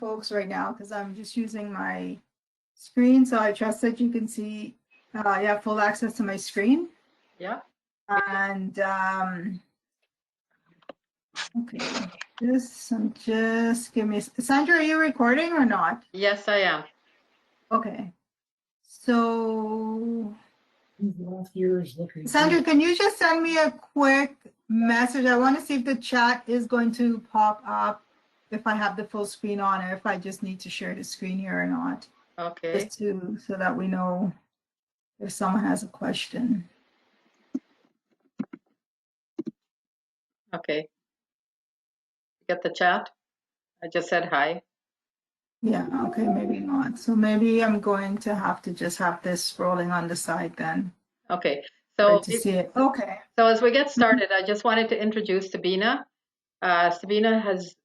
folks right now because I'm just using my screen. So I trust that you can see, you have full access to my screen. Yeah. And okay, just give me, Sandra, are you recording or not? Yes, I am. Okay. So Sandra, can you just send me a quick message? I want to see if the chat is going to pop up if I have the full screen on or if I just need to share the screen here or not. Okay. Just so that we know if someone has a question. Okay. Get the chat? I just said hi. Yeah, okay, maybe not. So maybe I'm going to have this scrolling on the side then. Okay. So to see it. Okay. So as we get started, I just wanted to introduce Sabina. Sabina has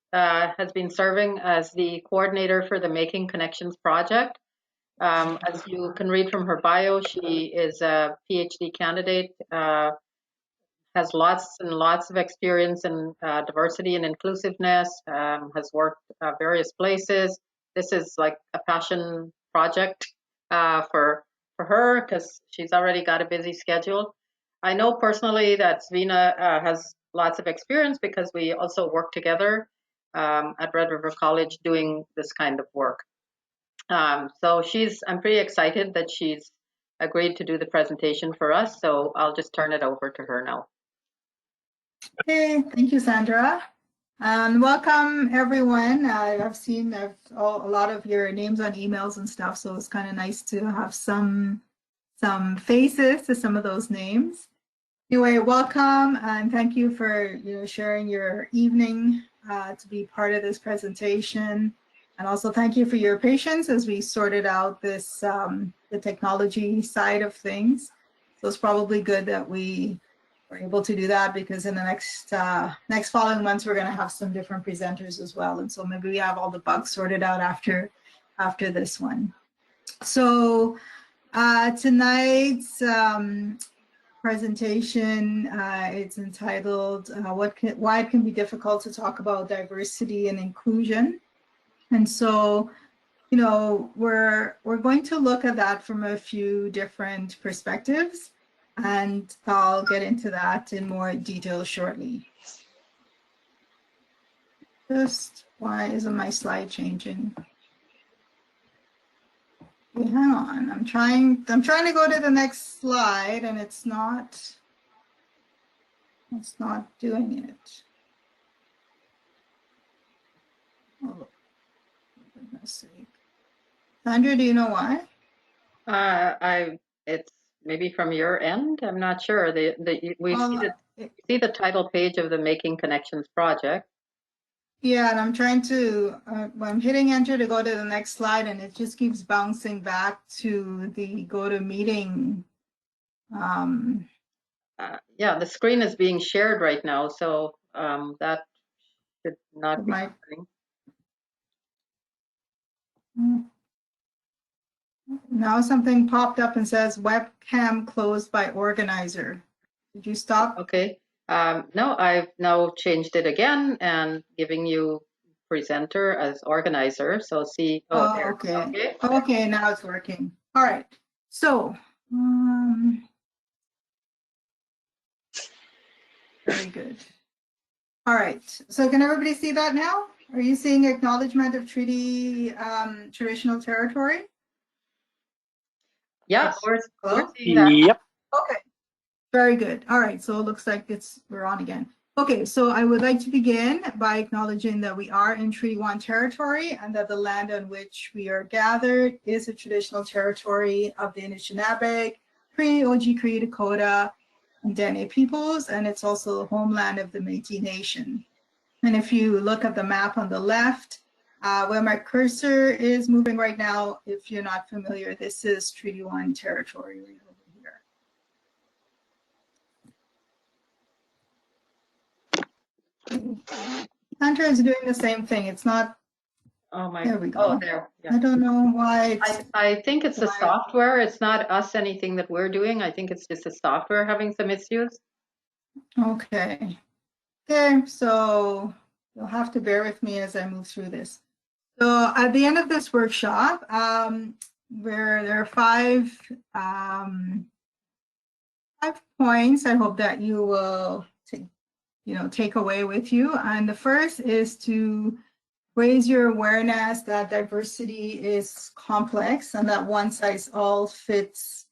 been serving as the coordinator for the Making Connections project. As you can read from her bio, she is a PhD candidate, has lots and lots of experience in diversity and inclusiveness, has worked various places. This is like a passion project for her because she's already got a busy schedule. I know personally that Svina has lots of experience because we also work together at Red River College doing this kind of work. So I'm pretty excited that she's agreed to do the presentation for us. So I'll just turn it over to her now. Okay, thank you, Sandra. And welcome everyone. I've seen a lot of your names on emails and stuff, so it's kind of nice to have some faces to some of those names. Anyway, welcome and thank you for sharing your evening to be part of this presentation. And also thank you for your patience as we sorted out this the technology side of things. So it's probably good that we were able to do that because in the next following months we're going to have some different presenters as well, and so maybe we have all the bugs sorted out after this one. So tonight's presentation, it's entitled why it can be difficult to talk about diversity and inclusion. And so we're going to look at that from a few different perspectives, and I'll get into that in more detail shortly. Just why isn't my slide changing? Okay, hang on. I'm trying to go to the next slide and it's not doing it. Oh, for goodness sake. Sandra, do you know why? It's maybe from your end. I'm not sure. We see the title page of the Making Connections project. Yeah, and I'm trying to. I'm hitting enter to go to the next slide, and it just keeps bouncing back to the go to meeting. Yeah, the screen is being shared right now, so that should not be happening. Now something popped up and says webcam closed by organizer. Did you stop? Okay. No, I've now changed it again and giving you presenter as organizer. So see. Oh, there. Okay. Okay, now it's working. All right. So, very good. All right. So can everybody see that now? Are you seeing acknowledgement of treaty traditional territory? Yeah, we're seeing that. Yep. Okay. Very good. All right. So it looks like we're on again. Okay, so I would like to begin by acknowledging that we are in Treaty 1 territory and that the land on which we are gathered is a traditional territory of the Anishinaabe, Cree, Oji, Cree, Dakota, and Dene peoples, and it's also the homeland of the Métis Nation. And if you look at the map on the left, where my cursor is moving right now, if you're not familiar, this is Treaty 1 territory right over here. Hunter is doing the same thing. It's not. Oh my. There we go. Oh, there. Yeah. I don't know why. I think it's the software. It's not us anything that we're doing. I think it's just the software having some issues. Okay. Okay. So you'll have to bear with me as I move through this. So at the end of this workshop, where there are five points I hope that you will take away with you. And the first is to raise your awareness that diversity is complex and that one size fits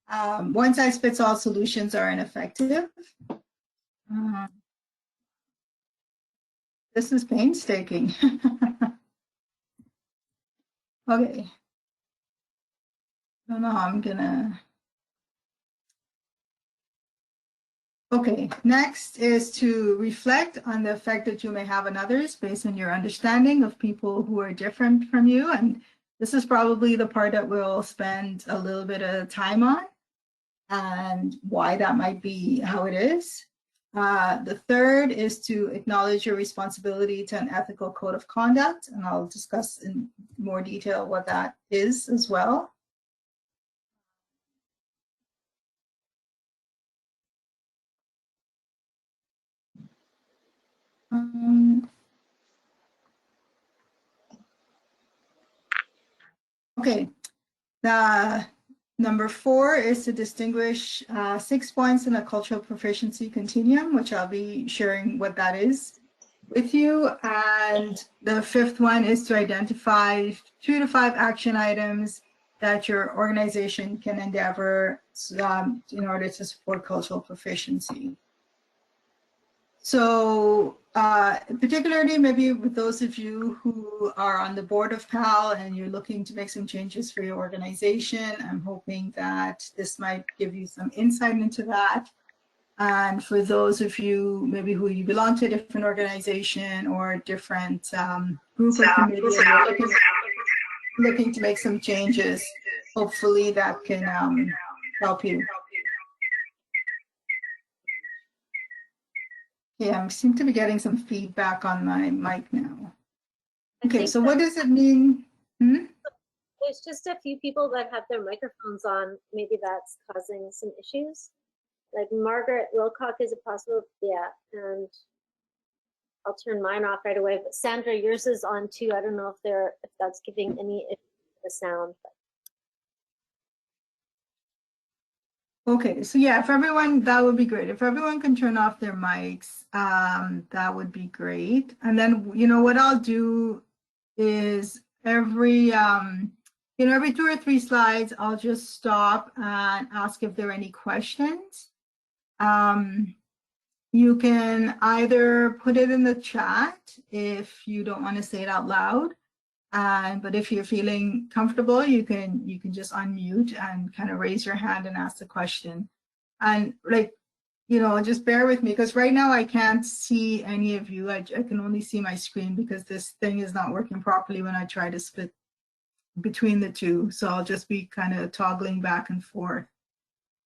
all solutions are ineffective. This is painstaking. Okay. I don't know how I'm gonna. Okay, next is to reflect on the effect that you may have on others based on your understanding of people who are different from you. And this is probably the part that we'll spend a little bit of time on and why that might be how it is. The third is to acknowledge your responsibility to an ethical code of conduct, and I'll discuss in more detail what that is as well. Okay, the number 4 is to distinguish 6 points in a cultural proficiency continuum, which I'll be sharing what that is with you. And the 5th one is to identify 2 to 5 action items that your organization can endeavor in order to support cultural proficiency. So particularly maybe with those of you who are on the board of PAL and you're looking to make some changes for your organization, I'm hoping that this might give you some insight into that. And for those of you maybe who you belong to a different organization or a different group or committee and you're looking to make some changes, hopefully that can help you. Yeah, I seem to be getting some feedback on my mic now. Okay, so what does it mean? There's just a few people that have their microphones on. Maybe that's causing some issues. Like Margaret Wilcock is a possible, yeah, and I'll turn mine off right away. But Sandra, yours is on too. I don't know if that's giving any the sound. Okay, so yeah, if everyone, that would be great. If everyone can turn off their mics, that would be great. And then, what I'll do is every 2 or 3 slides, I'll just stop and ask if there are any questions. You can either put it in the chat if you don't want to say it out loud. But if you're feeling comfortable, you can just unmute and kind of raise your hand and ask the question. And just bear with me because right now I can't see any of you. I can only see my screen because this thing is not working properly when I try to split between the two. So I'll just be kind of toggling back and forth.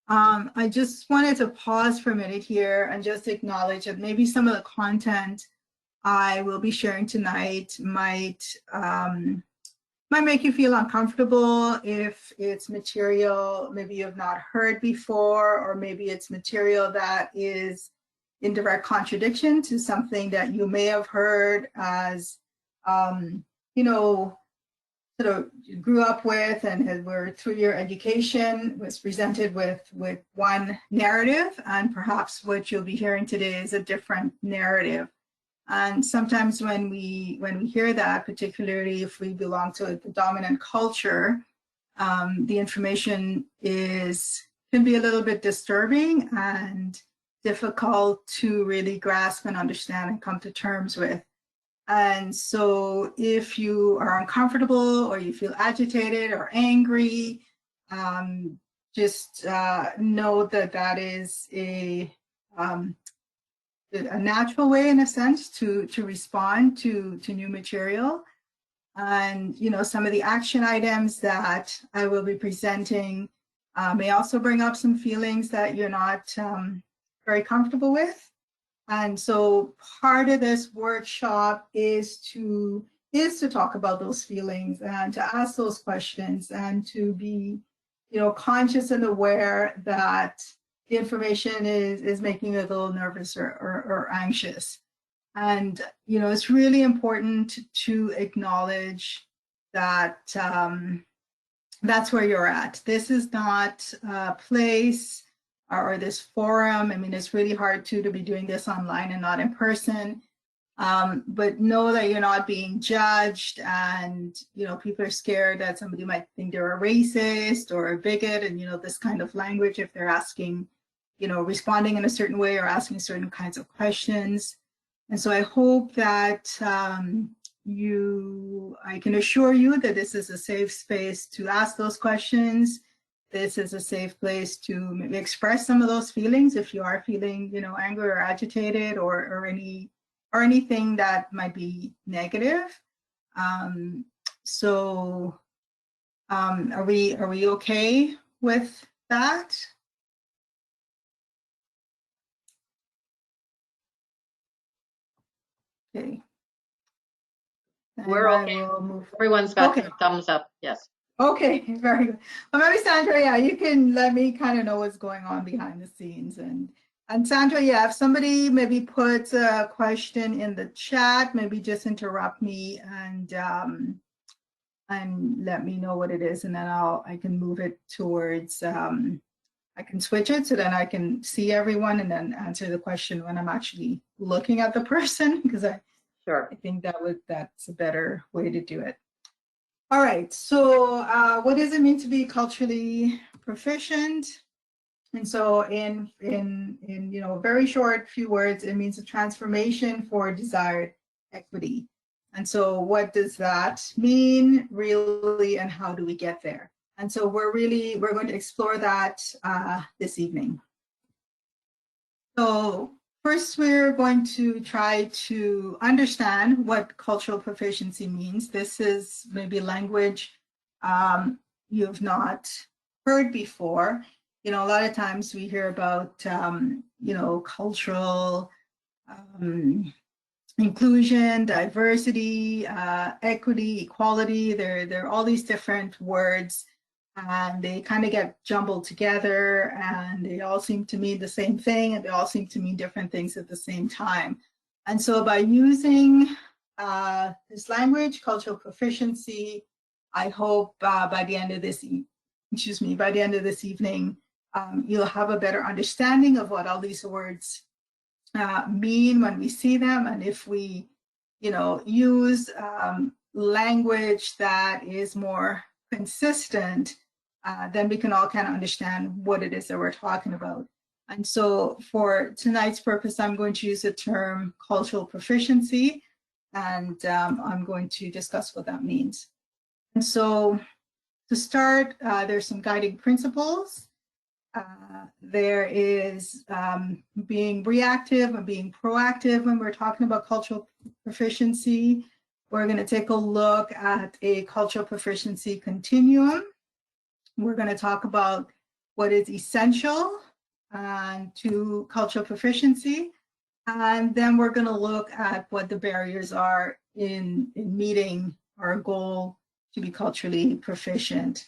I just wanted to pause for a minute here and just acknowledge that maybe some of the content I will be sharing tonight might make you feel uncomfortable if it's material maybe you have not heard before, or maybe it's material that is in direct contradiction to something that you may have heard as, sort of grew up with and were through your education was presented with one narrative, and perhaps what you'll be hearing today is a different narrative. And sometimes when we hear that, particularly if we belong to the dominant culture, the information can be a little bit disturbing and difficult to really grasp and understand and come to terms with. And so if you are uncomfortable or you feel agitated or angry, just know that is a natural way, in a sense, to respond to new material. And some of the action items that I will be presenting may also bring up some feelings that you're not very comfortable with. And so part of this workshop is to talk about those feelings and to ask those questions and to be conscious and aware that the information is making you a little nervous or anxious. And, you know, it's really important to acknowledge that that's where you're at. This is not a place or this forum. I mean, it's really hard to be doing this online and not in person. But know that you're not being judged, and you know, people are scared that somebody might think they're a racist or a bigot, and you know, this kind of language if they're asking, you know, responding in a certain way or asking certain kinds of questions. And so I hope that I can assure you that this is a safe space to ask those questions. This is a safe place to maybe express some of those feelings if you are feeling, you know, angry or agitated or anything that might be negative. So are we okay with that? Okay. We're okay. Everyone's got their thumbs up. Yes. Okay, very good. Well, maybe Sandra, yeah, you can let me kind of know what's going on behind the scenes. And Sandra, yeah, if somebody maybe puts a question in the chat, maybe just interrupt me and let me know what it is, and then I can move it towards I can switch it so then I can see everyone and then answer the question when I'm actually looking at the person, because I think that's a better way to do it. All right, so what does it mean to be culturally proficient? And so in you know, very short few words, it means a transformation for desired equity. And so what does that mean really, and how do we get there? And so we're going to explore that this evening. So first, we're going to try to understand what cultural proficiency means. This is maybe language you've not heard before. You know, a lot of times we hear about, you know, cultural inclusion, diversity, equity, equality. There are all these different words, and they kind of get jumbled together, and they all seem to mean the same thing, and they all seem to mean different things at the same time. And so by using this language, cultural proficiency, I hope by the end of this, by the end of this evening, you'll have a better understanding of what all these words mean when we see them, and if we, you know, use language that is more consistent, then we can all kind of understand what it is that we're talking about. And so for tonight's purpose, I'm going to use the term cultural proficiency, and I'm going to discuss what that means. And so to start, there's some guiding principles. There is being reactive and being proactive when we're talking about cultural proficiency. We're going to take a look at a cultural proficiency continuum. We're going to talk about what is essential to cultural proficiency. And then we're going to look at what the barriers are in meeting our goal to be culturally proficient.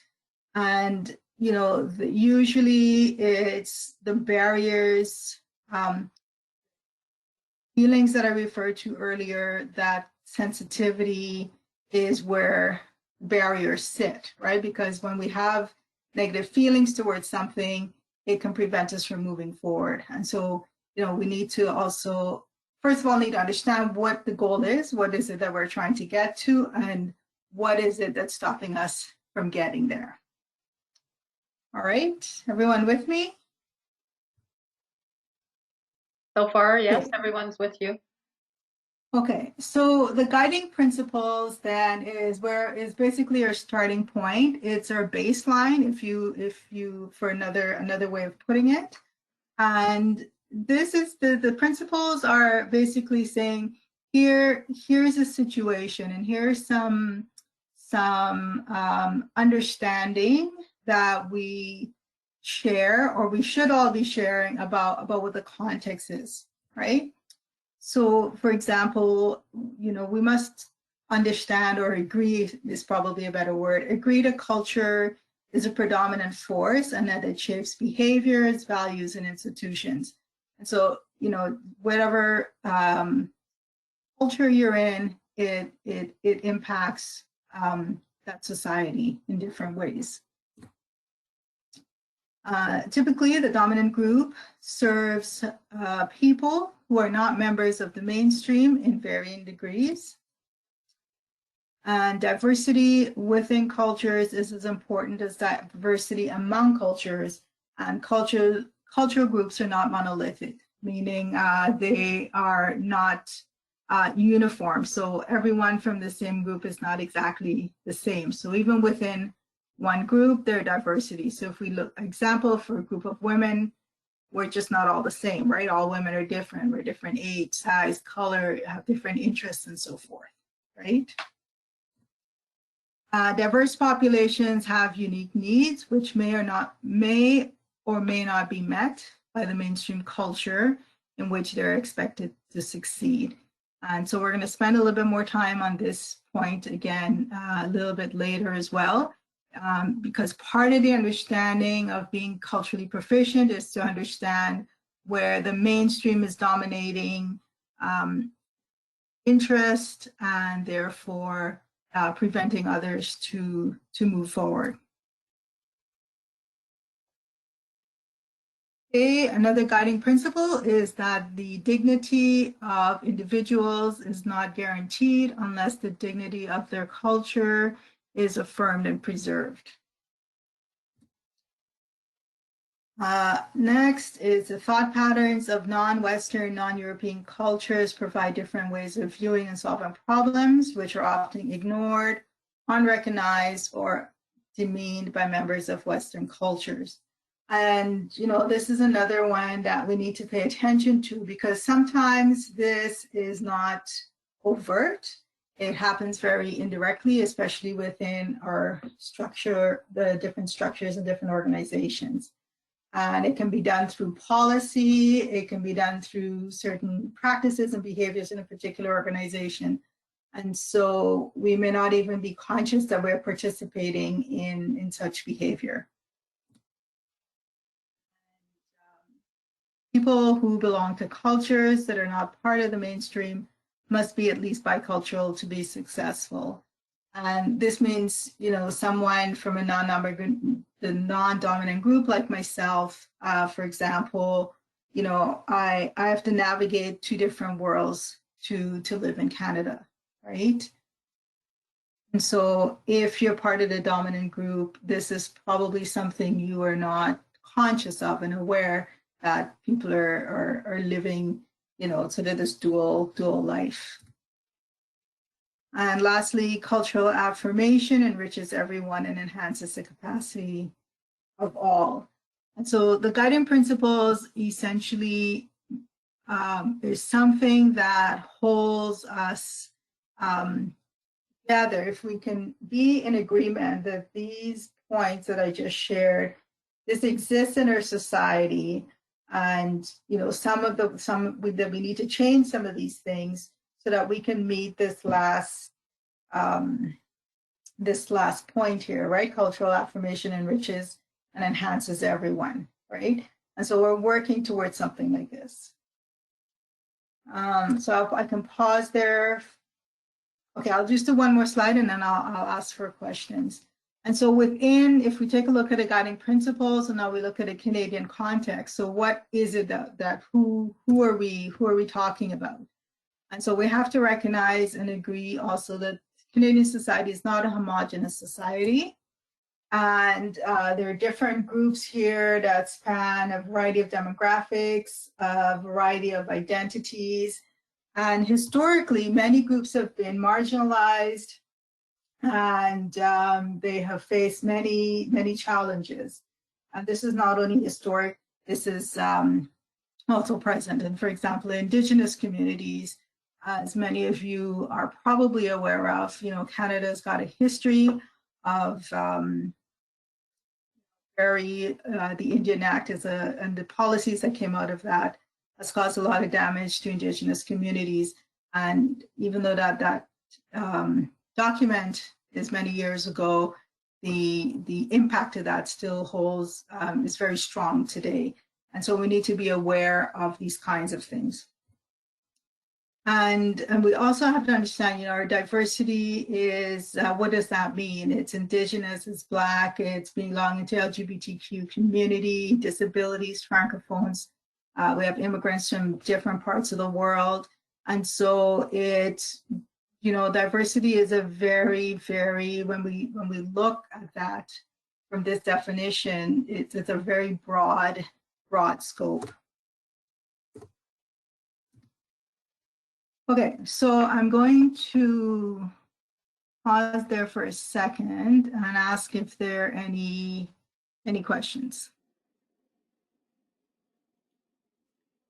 And you know, usually it's the barriers, feelings that I referred to earlier, that sensitivity is where barriers sit, right? Because when we have negative feelings towards something, it can prevent us from moving forward. And so, you know, we need to also, first of all, need to understand what the goal is. What is it that we're trying to get to? And what is it that's stopping us from getting there? All right, everyone with me? So far, yes, everyone's with you. Okay, so the guiding principles then is basically our starting point. It's our baseline, if you for another way of putting it. And this is the principles are basically saying here's a situation, and here's some understanding that we share, or we should all be sharing about what the context is, right? So for example, you know, we must understand, or agree is probably a better word, agree that culture is a predominant force and that it shapes behaviors, values, and institutions. And so, you know, whatever culture you're in, it impacts that society in different ways. Typically, the dominant group serves people who are not members of the mainstream in varying degrees. And diversity within cultures is as important as diversity among cultures. And cultural groups are not monolithic, meaning they are not uniform. So everyone from the same group is not exactly the same. So even within one group, there are diversity. So if we look, example, for a group of women, we're just not all the same, right? All women are different. We're different age, size, color, have different interests and so forth, right? Diverse populations have unique needs, which may or may not be met by the mainstream culture in which they're expected to succeed. And so we're going to spend a little bit more time on this point again a little bit later as well, because part of the understanding of being culturally proficient is to understand where the mainstream is dominating interest and therefore preventing others to move forward. Another guiding principle is that the dignity of individuals is not guaranteed unless the dignity of their culture is affirmed and preserved. Next is the thought patterns of non-Western, non-European cultures provide different ways of viewing and solving problems, which are often ignored, unrecognized, or demeaned by members of Western cultures. And, you know, this is another one that we need to pay attention to because sometimes this is not overt. It happens very indirectly, especially within our structure, the different structures and different organizations. And it can be done through policy, it can be done through certain practices and behaviors in a particular organization. And so we may not even be conscious that we're participating in such behavior. People who belong to cultures that are not part of the mainstream must be at least bicultural to be successful. And this means, you know, someone from a non-dominant group like myself, for example, you know, I have to navigate two different worlds to live in Canada, right? And so if you're part of the dominant group, this is probably something you are not conscious of and aware that people are living, you know, sort of this dual life. And lastly, cultural affirmation enriches everyone and enhances the capacity of all. And so the guiding principles essentially is something that holds us together. If we can be in agreement that these points that I just shared, this exists in our society, and you know, that we need to change some of these things so that we can meet this last point here, right? Cultural affirmation enriches and enhances everyone, right? And so we're working towards something like this. So I can pause there. Okay, I'll just do one more slide and then I'll ask for questions. And so within, if we take a look at the guiding principles, and now we look at a Canadian context. So what is it that who are we talking about? And so we have to recognize and agree also that Canadian society is not a homogeneous society. And there are different groups here that span a variety of demographics, a variety of identities. And historically, many groups have been marginalized, and they have faced many challenges. And this is not only historic, this is also present. And for example, Indigenous communities, as many of you are probably aware of, you know, Canada's got a history of the Indian Act and the policies that came out of that has caused a lot of damage to Indigenous communities. And even though that document is many years ago, the impact of that still holds, is very strong today. And so we need to be aware of these kinds of things. And we also have to understand, our diversity is, what does that mean? It's Indigenous, it's Black, it's belonging to LGBTQ community, disabilities, Francophones. We have immigrants from different parts of the world. And so it's, diversity is a very, very, when we look at that from this definition, it's a very broad scope. Okay, so I'm going to pause there for a second and ask if there are any questions.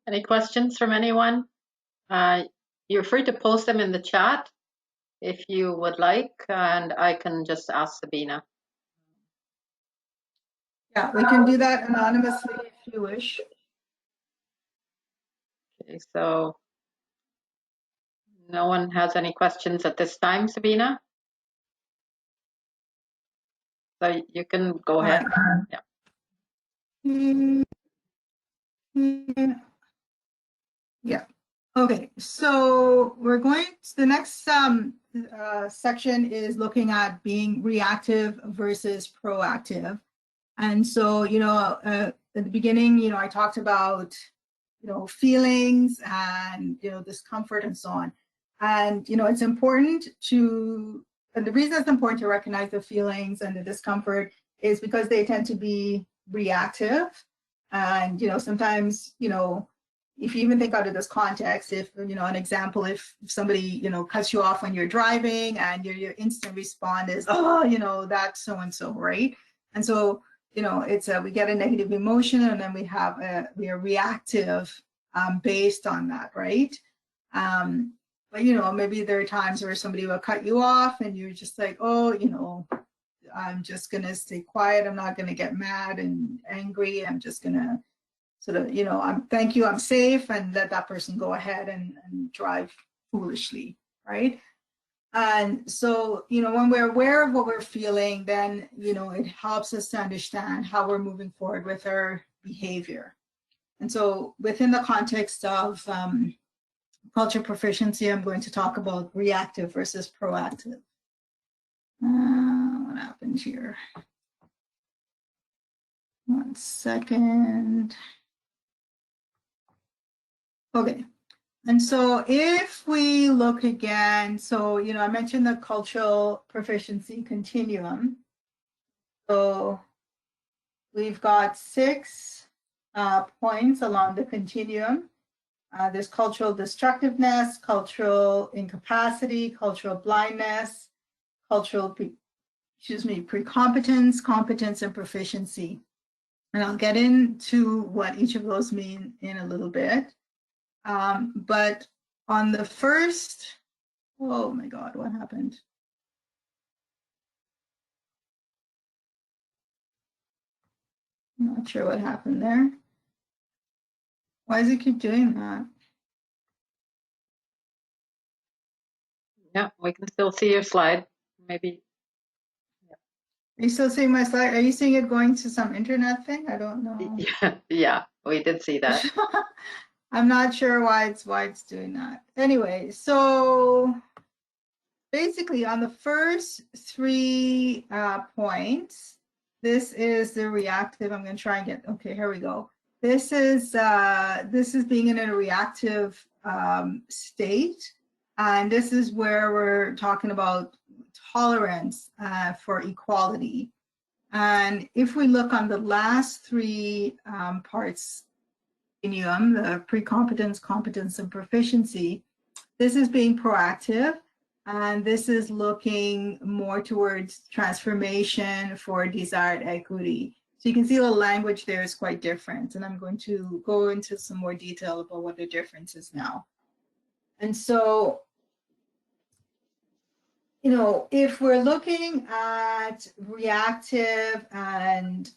Any questions from anyone? You're free to post them in the chat if you would like, and I can just ask Sabina. Yeah, we can do that anonymously if you wish. Okay, so no one has any questions at this time, Sabina? So you can go ahead. Yeah. Yeah. Okay, so we're going to the next section is looking at being reactive versus proactive. And so, at the beginning, I talked about, feelings and, discomfort and so on. And, it's important and the reason it's important to recognize the feelings and the discomfort is because they tend to be reactive. And, sometimes, if you even think out of this context, if, an example, if somebody, cuts you off when you're driving and your instant response is, oh, that's so-and-so, right? And so, it's we get a negative emotion and then we are reactive based on that, right? But, maybe there are times where somebody will cut you off and you're just like, oh, I'm just going to stay quiet. I'm not going to get mad and angry. I'm just going to sort of, thank you, I'm safe, and let that person go ahead and drive foolishly, right? And so, when we're aware of what we're feeling, then, it helps us to understand how we're moving forward with our behavior. And so within the context of culture proficiency, I'm going to talk about reactive versus proactive. What happened here? 1 second. Okay. And so if we look again, so, I mentioned the cultural proficiency continuum. So we've got 6 points along the continuum. There's cultural destructiveness, cultural incapacity, cultural blindness, cultural, precompetence, competence, and proficiency. And I'll get into what each of those mean in a little bit. But on the first, oh my God, what happened? I'm not sure what happened there. Why does it keep doing that? Yeah, we can still see your slide. Maybe. Yeah. Are you still seeing my slide? Are you seeing it going to some internet thing? I don't know. Yeah, we did see that. I'm not sure why it's doing that. Anyway, so basically on the first 3 points, this is the reactive. I'm going to try and get, okay, here we go. This is being in a reactive state. And this is where we're talking about tolerance for equality. And if we look on the last 3 parts, continuum, the pre-competence, competence, and proficiency, this is being proactive, and this is looking more towards transformation for desired equity. So you can see the language there is quite different, and I'm going to go into some more detail about what the difference is now. And so, if we're looking at reactive and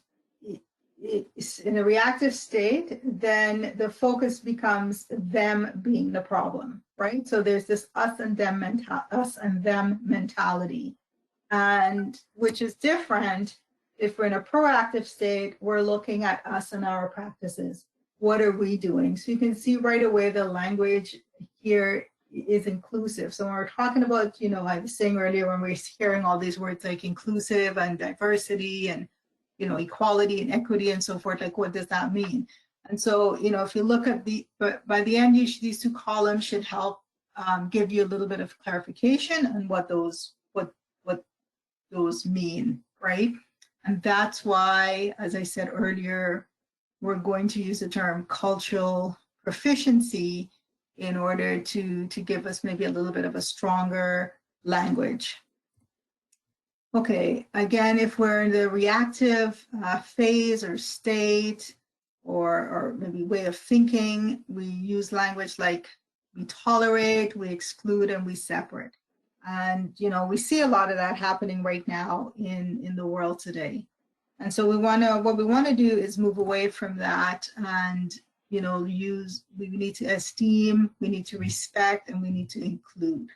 in a reactive state, then the focus becomes them being the problem, right? So there's this us and them mentality, and which is different. If we're in a proactive state, we're looking at us and our practices. What are we doing? So you can see right away the language here is inclusive. So when we're talking about, you know, I was saying earlier, when we're hearing all these words like inclusive and diversity and, you know, equality and equity and so forth, like what does that mean? And so, you know, if you look at but by the end, these two columns should help give you a little bit of clarification on what those mean, right? And that's why, as I said earlier, we're going to use the term cultural proficiency in order to give us maybe a little bit of a stronger language. Okay, again, if we're in the reactive phase or state or maybe way of thinking, we use language like we tolerate, we exclude, and we separate. And, you know, we see a lot of that happening right now in the world today. And so what we want to do is move away from that and, you know, we need to esteem, we need to respect, and we need to include.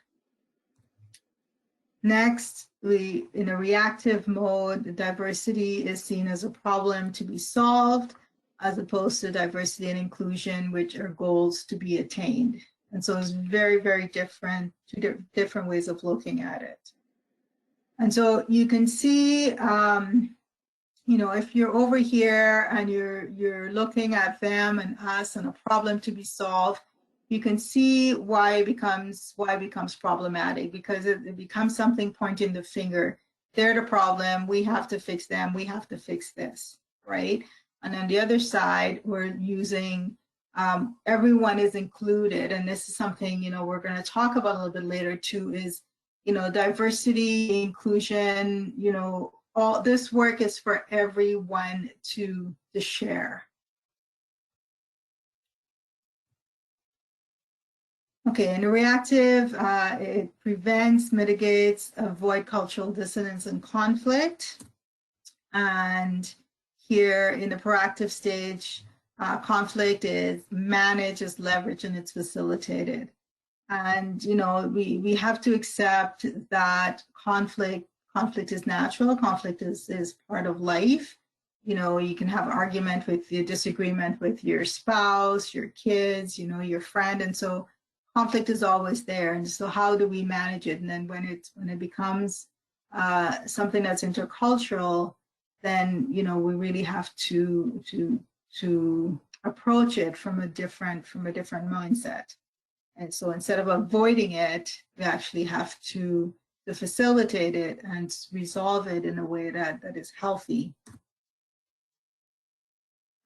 Next, in a reactive mode, the diversity is seen as a problem to be solved, as opposed to diversity and inclusion, which are goals to be attained. And so it's very, very different, two different ways of looking at it. And so you can see, you know, if you're over here and you're looking at them and us and a problem to be solved, you can see why it becomes problematic, because it becomes something pointing the finger. They're the problem. We have to fix them. We have to fix this, right? And on the other side, we're using everyone is included, and this is something, you know, we're going to talk about a little bit later too. Is, you know, diversity, inclusion. You know, all this work is for everyone to share. Okay, in a reactive, it prevents, mitigates, avoid cultural dissonance and conflict. And here in the proactive stage, conflict is managed, is leveraged, and it's facilitated. And, you know, we have to accept that conflict is natural. Conflict is part of life. You know, you can have argument with your disagreement with your spouse, your kids, you know, your friend. And so conflict is always there. And so how do we manage it? And then when it becomes something that's intercultural, then, you know, we really have to approach it from a different mindset. And so instead of avoiding it, we actually have to facilitate it and resolve it in a way that is healthy.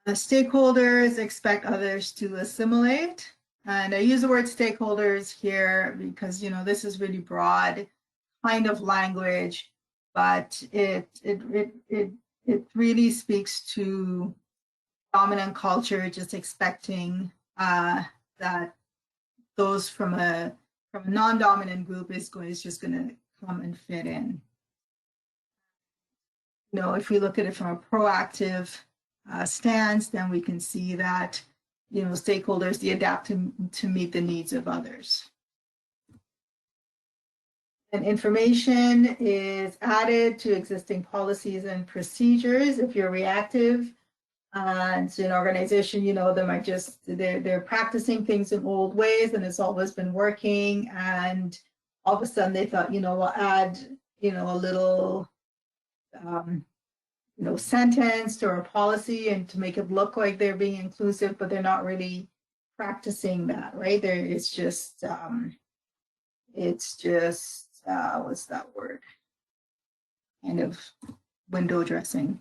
Stakeholders expect others to assimilate. And I use the word stakeholders here because, you know, this is really broad kind of language, but it really speaks to dominant culture just expecting that those from a non-dominant group is just going to come and fit in. You know, if we look at it from a proactive stance, then we can see that, you know, stakeholders, they adapt to meet the needs of others. And information is added to existing policies and procedures. If you're reactive, and so an organization, you know, they might just, they're practicing things in old ways and it's always been working. And all of a sudden they thought, you know, we'll add, you know, a little, you know, sentence or a policy and to make it look like they're being inclusive, but they're not really practicing that, right? It's just what's that word? Kind of window dressing.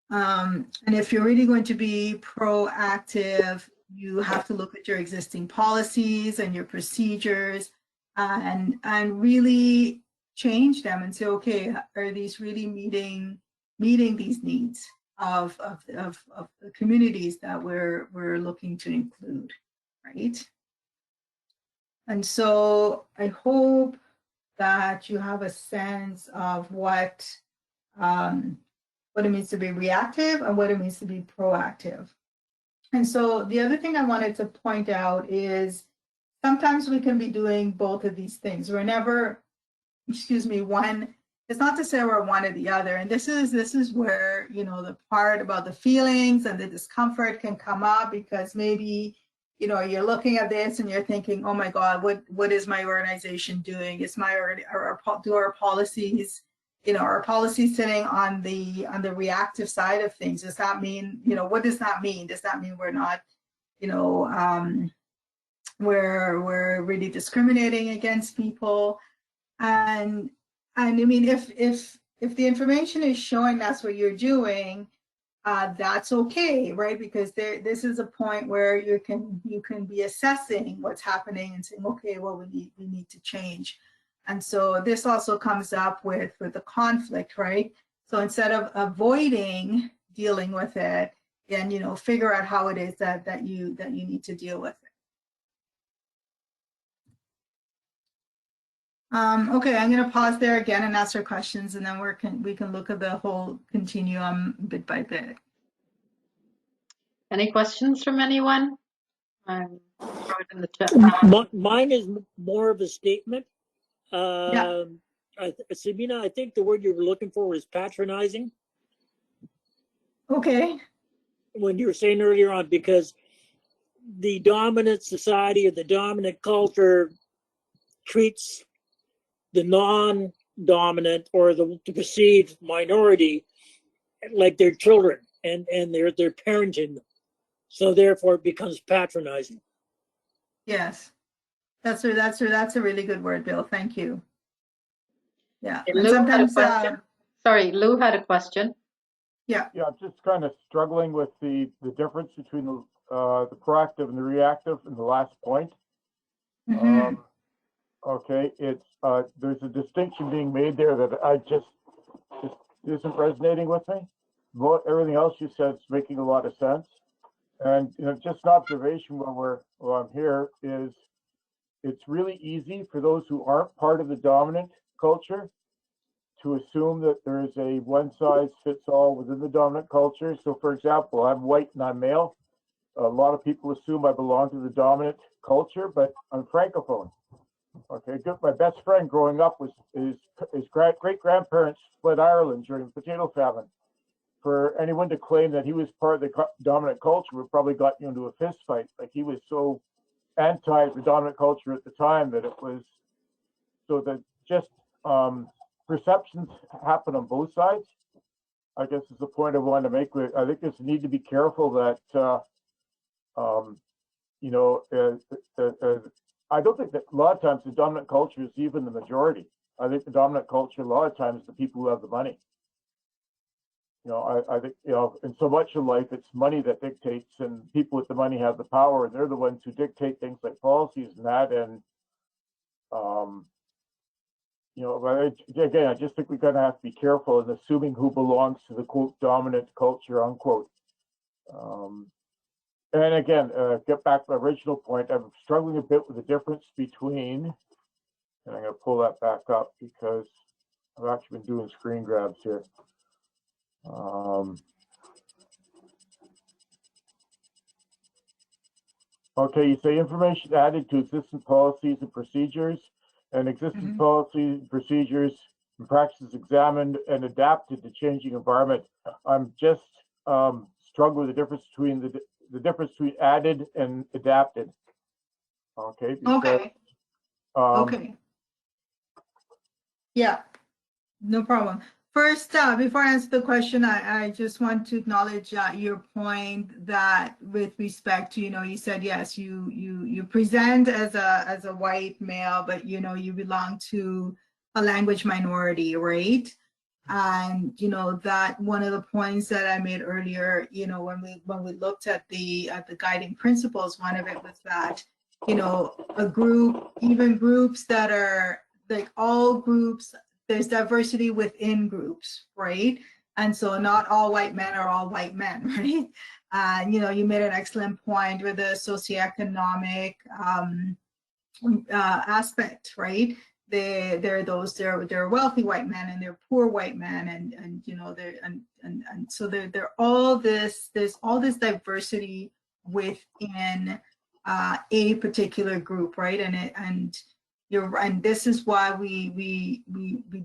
And if you're really going to be proactive, you have to look at your existing policies and your procedures and really change them and say, okay, are these really meeting these needs of the communities that we're looking to include, right? And so I hope that you have a sense of what it means to be reactive and what it means to be proactive. And so the other thing I wanted to point out is sometimes we can be doing both of these things. We're never, one, it's not to say we're one or the other. And this is where, you know, the part about the feelings and the discomfort can come up, because maybe you know, you're looking at this and you're thinking, oh my God, what is my organization doing? Is my do our policies, you know, our policies sitting on the reactive side of things? Does that mean, you know, what does that mean? Does that mean we're not, you know, we're really discriminating against people? And I mean, if the information is showing that's what you're doing, that's okay, right? Because this is a point where you can be assessing what's happening and saying, okay, well, we need to change. And so this also comes up with the conflict, right? So instead of avoiding dealing with it, then, you know, figure out how it is that you need to deal with it. Okay, I'm going to pause there again and answer questions, and then we can look at the whole continuum bit by bit. Any questions from anyone? Throw it in the chat. Mine is more of a statement. Yeah. Sabina, I think the word you were looking for was patronizing. Okay. When you were saying earlier on, because the dominant society or the dominant culture treats the non-dominant or the perceived minority like their children, and they're parenting them. So therefore it becomes patronizing. Yes. That's a really good word, Bill. Thank you. Yeah. And Lou had a sometimes question. Sorry, Lou had a question. Yeah. Yeah, I'm just kind of struggling with the difference between the proactive and the reactive in the last point. Mm-hmm. Okay, it's there's a distinction being made there that I just isn't resonating with me. Everything else you said is making a lot of sense. And you know, just an observation while I'm here is it's really easy for those who aren't part of the dominant culture to assume that there is a one size fits all within the dominant culture. So for example, I'm white and I'm male. A lot of people assume I belong to the dominant culture, but I'm Francophone. Okay, good. My best friend growing up was his great grandparents fled Ireland during the potato famine. For anyone to claim that he was part of the dominant culture would probably got you into a fist fight. Like, he was so anti the dominant culture at the time that it was so that just perceptions happen on both sides. I guess is the point I wanted to make. I think there's a need to be careful that you know, I don't think that a lot of times the dominant culture is even the majority. I think the dominant culture a lot of times is the people who have the money. You know, I think, you know, in so much of life, it's money that dictates, and people with the money have the power, and they're the ones who dictate things like policies and that. And you know, but again, I just think we're going to have to be careful in assuming who belongs to the quote dominant culture unquote. And again, get back to my original point. I'm struggling a bit with the difference between, and I'm going to pull that back up because I've actually been doing screen grabs here. Okay, you say information added to existing policies and procedures, and existing policies, procedures, and practices examined and adapted to changing environment. I'm just struggling with the difference between the difference between added and adapted. Okay. Because, Okay. Okay. Yeah. No problem. First, before I answer the question, I just want to acknowledge your point that with respect to, you know, you said, yes, you present as a white male, but, you know, you belong to a language minority, right? And, you know, that one of the points that I made earlier, you know, when we looked at the guiding principles, one of it was that, you know, a group, even groups that are like all groups, there's diversity within groups, right? And so not all white men are all white men, right? And you know, you made an excellent point with the socioeconomic aspect, right? They're wealthy white men and they're poor white men, and you know, and so they're all this, there's all this diversity within a particular group, right? And this is why we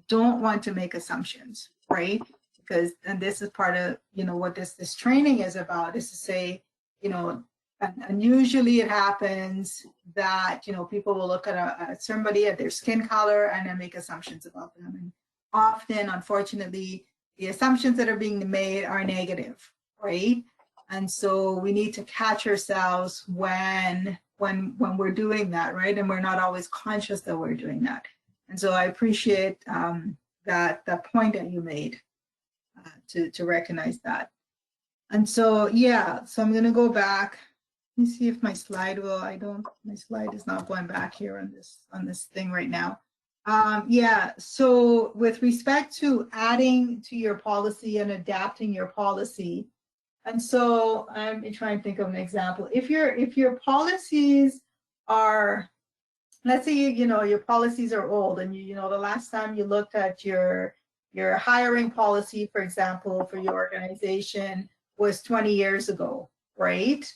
don't want to make assumptions, right? Because, and this is part of, you know, what this training is about, is to say, you know, and usually it happens that, you know, people will look at somebody, at their skin color, and then make assumptions about them. And often, unfortunately, the assumptions that are being made are negative, right? And so we need to catch ourselves when we're doing that, right? And we're not always conscious that we're doing that. And so I appreciate that point that you made to recognize that. And so, yeah, so I'm gonna go back. Let me see if my slide will, my slide is not going back here on this thing right now. Yeah, so with respect to adding to your policy and adapting your policy, and so I'm trying to think of an example. If your policies are, let's say you know your policies are old, and you know the last time you looked at your hiring policy, for example, for your organization was 20 years ago, right?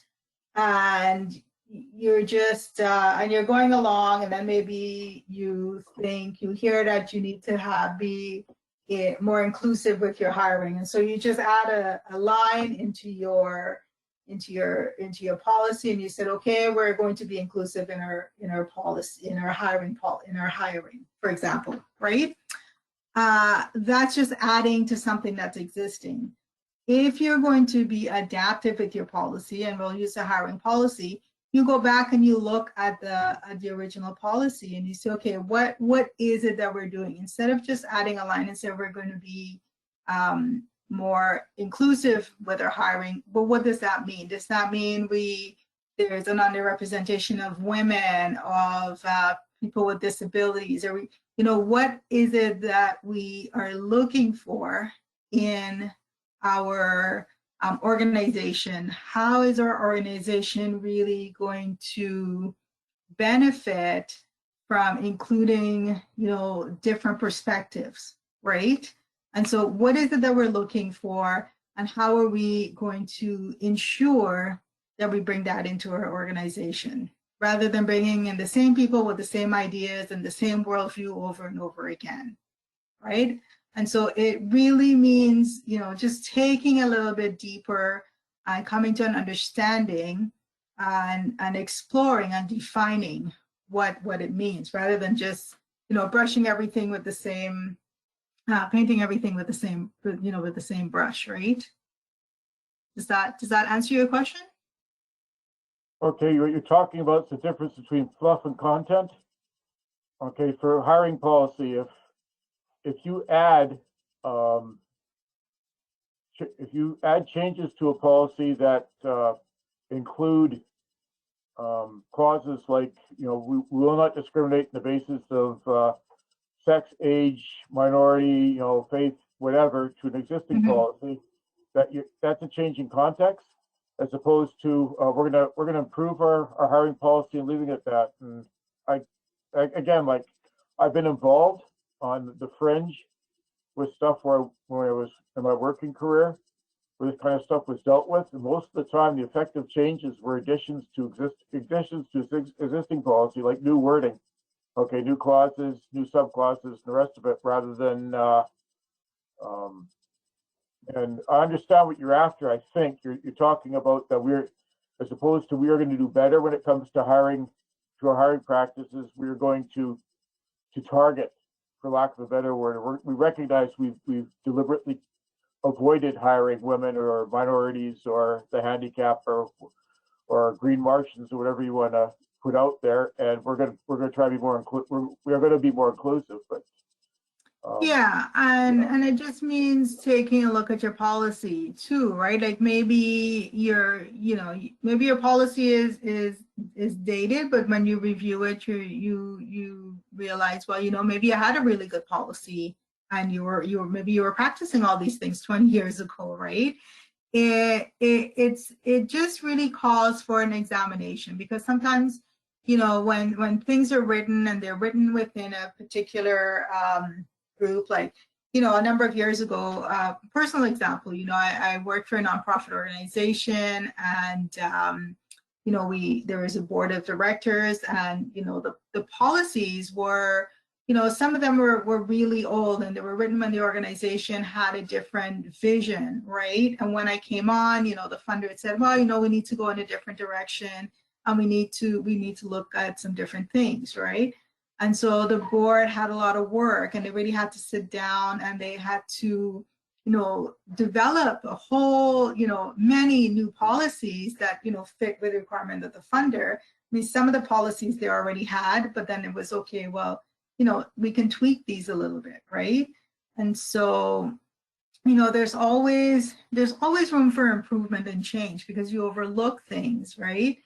And you're just and you're going along, and then maybe you hear that you need to be more inclusive with your hiring, and so you just add a line into your policy, and you said, okay, we're going to be inclusive in our policy, in our hiring, for example, right? That's just adding to something that's existing. If you're going to be adaptive with your policy, and we'll use the hiring policy, you go back and you look at the original policy, and you say, okay, what is it that we're doing? Instead of just adding a line and say we're going to be more inclusive with our hiring, but what does that mean? Does that mean there's an underrepresentation of women, of people with disabilities? Or you know, what is it that we are looking for in our organization? How is our organization really going to benefit from including, you know, different perspectives, right? And so what is it that we're looking for, and how are we going to ensure that we bring that into our organization, rather than bringing in the same people with the same ideas and the same worldview over and over again, right? And so it really means, you know, just taking a little bit deeper and coming to an understanding and exploring and defining what it means, rather than just, you know, brushing everything with the same, painting everything with the same, you know, with the same brush, right? Does that answer your question? Okay, you're talking about the difference between fluff and content. Okay, for hiring policy, if you add changes to a policy that include clauses like, you know, we will not discriminate on the basis of sex, age, minority, you know, faith, whatever, to an existing policy, that's a change in context, as opposed to we're gonna improve our hiring policy and leaving it at that. And again, like, I've been involved on the fringe with stuff when I was in my working career, where this kind of stuff was dealt with, and most of the time the effective changes were additions to existing policy, like new wording, okay, new clauses, new subclauses, and the rest of it, rather than and I understand what you're after. I think you're talking about that as opposed to we are going to do better when it comes to hiring, to our hiring practices, we're going to target, for lack of a better word. We recognize we've deliberately avoided hiring women or minorities or the handicapped or green Martians or whatever you want to put out there, and we're going to try to be more we are going to be more inclusive, but yeah, and it just means taking a look at your policy too, right? Like maybe your policy is dated, but when you review it, you realize, well, you know, maybe you had a really good policy, and maybe you were practicing all these things 20 years ago, right? It just really calls for an examination, because sometimes, you know, when things are written and they're written within a particular group, like, you know, a number of years ago, personal example, you know, I worked for a nonprofit organization, and you know, there was a board of directors, and you know, the policies were, you know, some of them were really old and they were written when the organization had a different vision, right? And when I came on, you know, the funder had said, well, you know, we need to go in a different direction and we need to look at some different things, right? And so the board had a lot of work and they really had to sit down and they had to, you know, develop a whole, you know, many new policies that, you know, fit with the requirement of the funder. I mean, some of the policies they already had, but then it was okay, well, you know, we can tweak these a little bit, right? And so, you know, there's always room for improvement and change because you overlook things, right?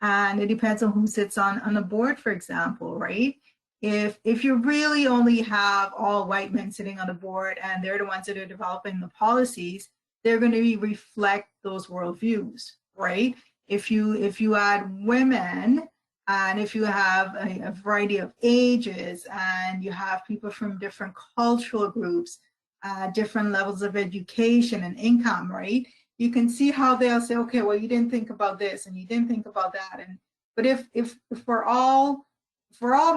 And it depends on who sits on the board, for example, right? If you really only have all white men sitting on the board and they're the ones that are developing the policies, they're going to reflect those worldviews, right? If you add women and if you have a variety of ages and you have people from different cultural groups, different levels of education and income, right? You can see how they'll say, okay, well, you didn't think about this and you didn't think about that. But if we're all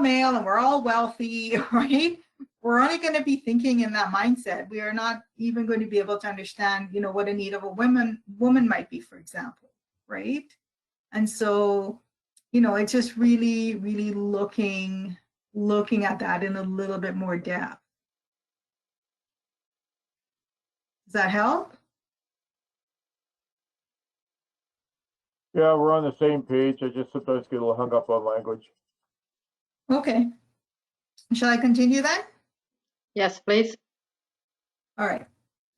male and we're all wealthy, right? We're only going to be thinking in that mindset. We are not even going to be able to understand, you know, what a need of a woman might be, for example, right? And so, you know, it's just really, really looking at that in a little bit more depth. Does that help? Yeah, we're on the same page. I just sometimes get a little hung up on language. Okay. Shall I continue then? Yes, please. All right.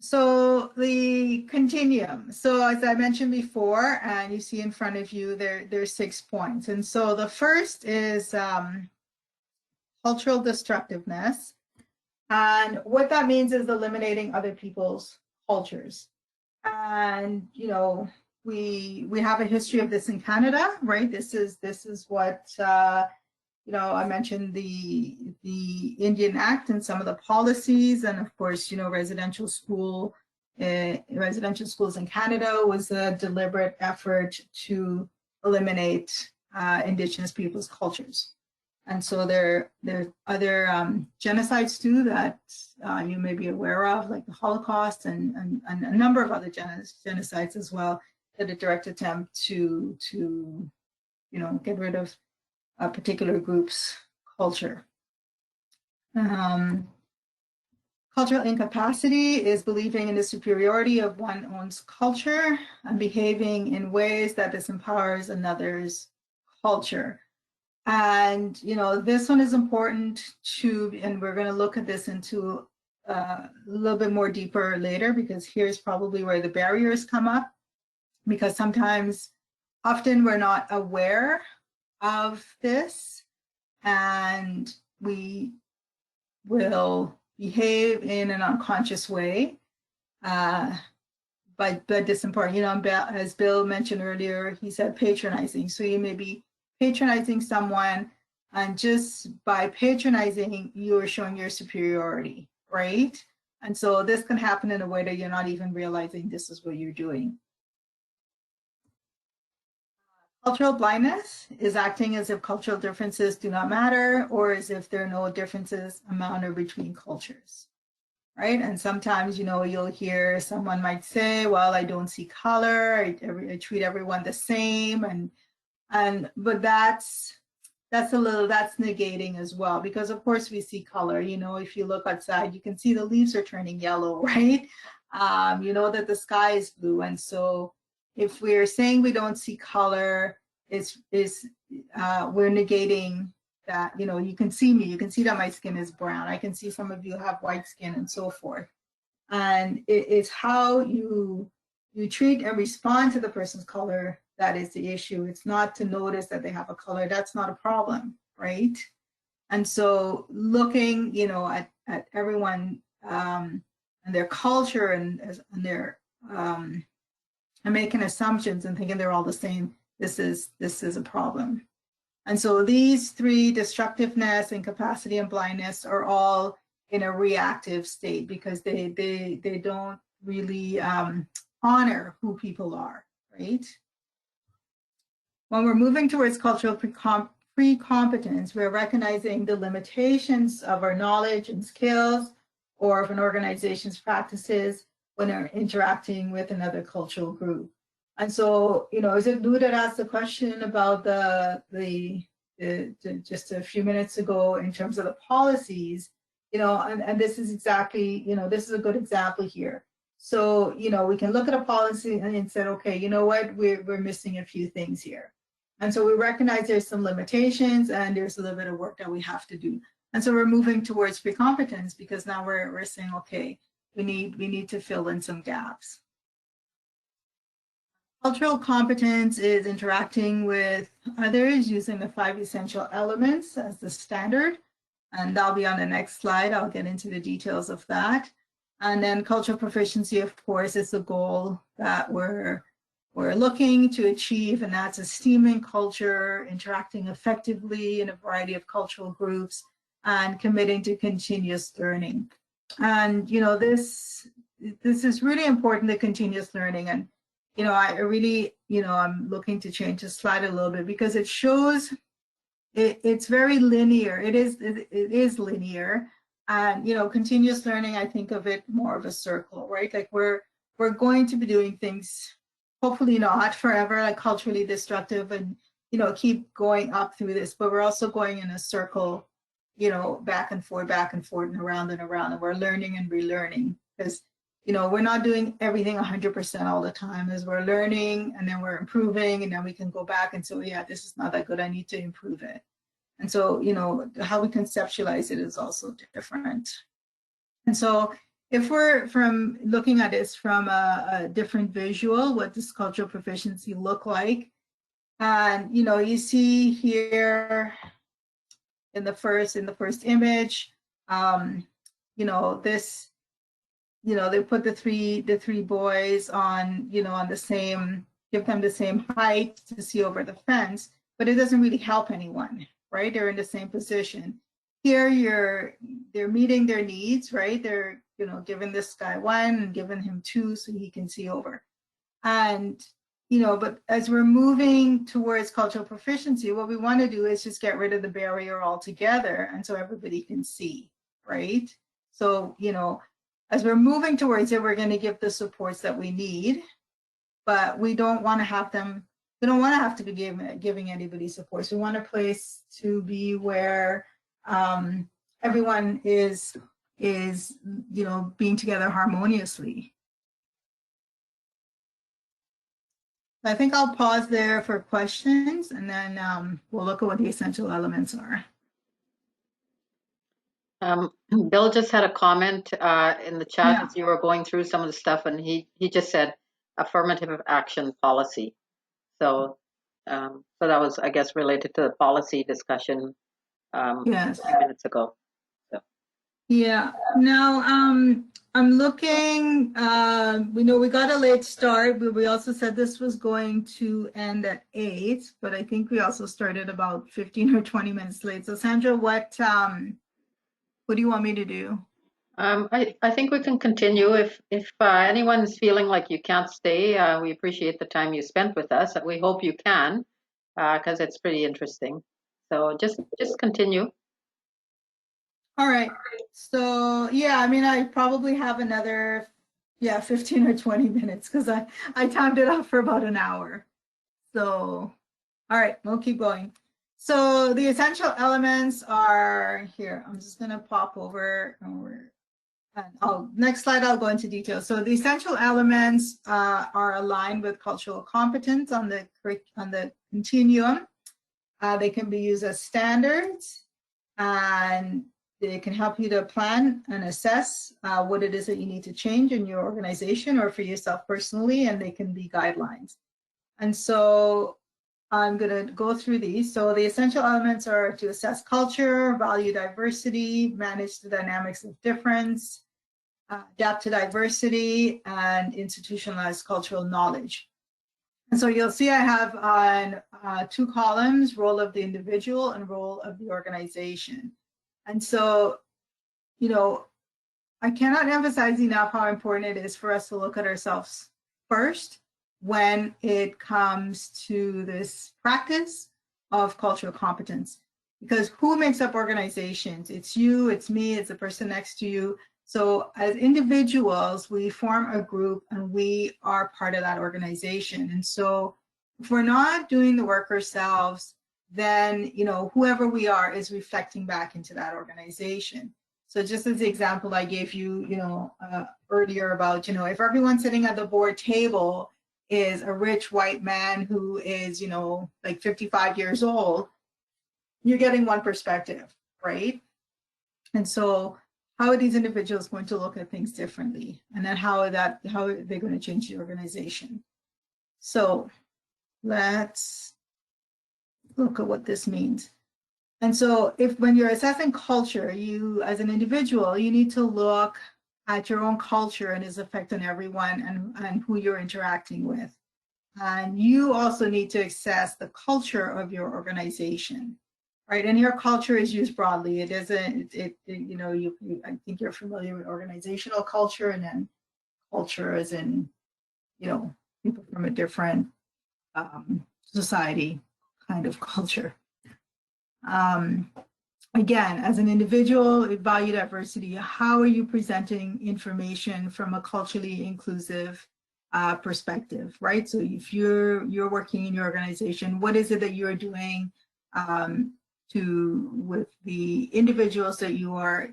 So the continuum. So as I mentioned before, and you see in front of you, there's 6 points. And so the first is cultural destructiveness. And what that means is eliminating other people's cultures. And, you know, we have a history of this in Canada, right? This is what, you know, I mentioned the Indian Act and some of the policies, and of course, you know, residential schools in Canada was a deliberate effort to eliminate Indigenous people's cultures. And so there are other genocides too that you may be aware of, like the Holocaust and a number of other genocides as well, that a direct attempt to you know, get rid of a particular group's culture. Cultural incapacity is believing in the superiority of one's own culture and behaving in ways that disempowers another's culture. And, you know, this one is important too, and we're going to look at this into a little bit more deeper later, because here's probably where the barriers come up, because often we're not aware of this and we will behave in an unconscious way, but disempowering, you know, as Bill mentioned earlier, he said patronizing. So you may be patronizing someone, and just by patronizing, you are showing your superiority, right? And so this can happen in a way that you're not even realizing this is what you're doing. Cultural blindness is acting as if cultural differences do not matter, or as if there are no differences among or between cultures, right? And sometimes, you know, you'll hear someone might say, well, I don't see color, I treat everyone the same, but that's negating as well, because of course we see color. You know, if you look outside, you can see the leaves are turning yellow, right? You know that the sky is blue, and so if we're saying we don't see color, we're negating that. You know, you can see me, you can see that my skin is brown, I can see some of you have white skin, and so forth. And it's how you treat and respond to the person's color that is the issue. It's not to notice that they have a color. That's not a problem, right? And so looking, you know, at everyone and their culture and their and making assumptions and thinking they're all the same, this is a problem. And so these 3, destructiveness, incapacity, and blindness, are all in a reactive state because they don't really honor who people are, right? When we're moving towards cultural pre-competence, we're recognizing the limitations of our knowledge and skills or of an organization's practices when they're interacting with another cultural group. And so, is it Lou that asked the question about just a few minutes ago in terms of the policies, and this is exactly, this is a good example here. So, we can look at a policy and say, okay, you know what, we're missing a few things here. And so we recognize there's some limitations and there's a little bit of work that we have to do. And so we're moving towards pre-competence because now we're saying, okay, we need to fill in some gaps. Cultural competence is interacting with others using the 5 essential elements as the standard. And that'll be on the next slide. I'll get into the details of that. And then cultural proficiency, of course, is the goal that we're looking to achieve, and that's esteeming culture, interacting effectively in a variety of cultural groups, and committing to continuous learning. And this is really important, the continuous learning. And I really, I'm looking to change the slide a little bit because it shows it's very linear. It is linear, and continuous learning. I think of it more of a circle, right? Like we're going to be doing things, hopefully not forever, like culturally destructive, and keep going up through this. But we're also going in a circle, back and forth, and around, and we're learning and relearning because. We're not doing everything 100% all the time, as we're learning and then we're improving, and then we can go back and say, yeah, this is not that good, I need to improve it. And so, how we conceptualize it is also different. And so if we're from looking at this from a different visual, what does cultural proficiency look like? And, you see here in the first image, this, they put the three boys on, on the same, give them the same height to see over the fence, but it doesn't really help anyone, right? They're in the same position. Here they're meeting their needs, right? They're, giving this guy 1 and giving him 2 so he can see over. And, but as we're moving towards cultural proficiency, what we want to do is just get rid of the barrier altogether. And so everybody can see, right? So, as we're moving towards it, we're going to give the supports that we need, but we don't want to have them, we don't want to have to be giving anybody supports. We want a place to be where everyone is being together harmoniously. I think I'll pause there for questions, and then we'll look at what the essential elements are. Bill just had a comment in the chat as you were going through some of the stuff, and he just said affirmative action policy. So so that was, I guess, related to the policy discussion Yes. a few minutes ago. So. Yeah. Now I'm looking. We got a late start, but we also said this was going to end at 8. But I think we also started about 15 or 20 minutes late. So Sandra, what do you want me to do? I think we can continue. If anyone's feeling like you can't stay, we appreciate the time you spent with us. We hope you can, because it's pretty interesting. So just continue. All right. So yeah, I mean, I probably have another 15 or 20 minutes because I timed it out for about an hour. So all right, we'll keep going. So the essential elements are here. I'm just going to pop over. Next slide, I'll go into detail. So the essential elements are aligned with cultural competence on the continuum. They can be used as standards, and they can help you to plan and assess what it is that you need to change in your organization or for yourself personally, and they can be guidelines. And so I'm going to go through these. So the essential elements are to assess culture, value diversity, manage the dynamics of difference, adapt to diversity, and institutionalize cultural knowledge. And so you'll see I have on 2 columns, role of the individual and role of the organization. And so, I cannot emphasize enough how important it is for us to look at ourselves first when it comes to this practice of cultural competence. Because who makes up organizations? It's you, it's me, it's the person next to you. So as individuals, we form a group and we are part of that organization. And so if we're not doing the work ourselves, then, you know, whoever we are is reflecting back into that organization. So just as the example I gave you, you know, earlier about, you know, if everyone sitting at the board table is a rich white man who is, you know, like 55 years old, you're getting one perspective, right? And so how are these individuals going to look at things differently? And then how are they going to change the organization? So let's look at what this means. And so when you're assessing culture, you as an individual, you need to look at your own culture and its effect on everyone and who you're interacting with. And you also need to assess the culture of your organization, right? And here culture is used broadly. It isn't, you know, I think you're familiar with organizational culture, and then culture is in, you know, people from a different society kind of culture. Again, as an individual, value diversity. How are you presenting information from a culturally inclusive perspective, right? So if you're working in your organization, what is it that you're doing with the individuals that you are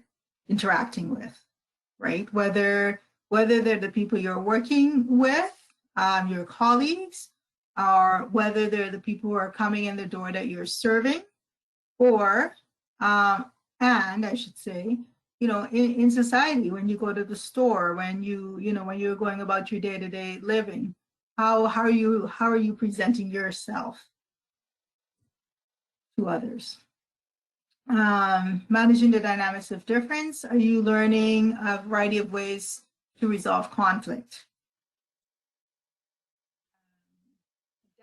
interacting with, right? Whether they're the people you're working with, your colleagues, or whether they're the people who are coming in the door that you're serving, or and I should say, you know, in society, when you go to the store, when you're going about your day-to-day living, how are you presenting yourself to others? Managing the dynamics of difference. Are you learning a variety of ways to resolve conflict?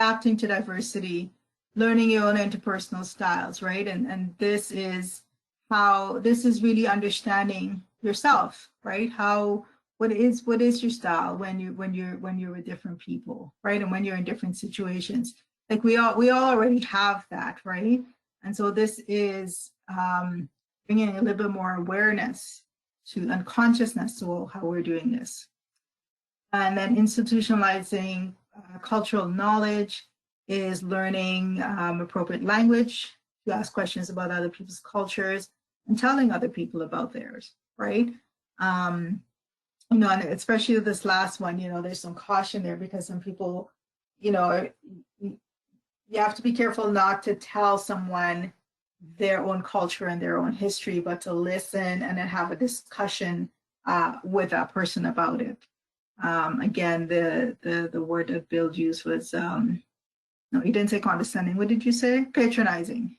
Adapting to diversity, learning your own interpersonal styles, right? And this is really understanding yourself, right? What is your style when you're with different people, right? And when you're in different situations. Like we all already have that, right? And so this is bringing a little bit more awareness to and consciousness to how we're doing this. And then institutionalizing cultural knowledge is learning appropriate language to ask questions about other people's cultures and telling other people about theirs, right? You know, and especially this last one, you know, there's some caution there because some people, you know, you have to be careful not to tell someone their own culture and their own history, but to listen and then have a discussion with that person about it. Again, the word that Bill used was, no, he didn't say condescending. What did you say? Patronizing.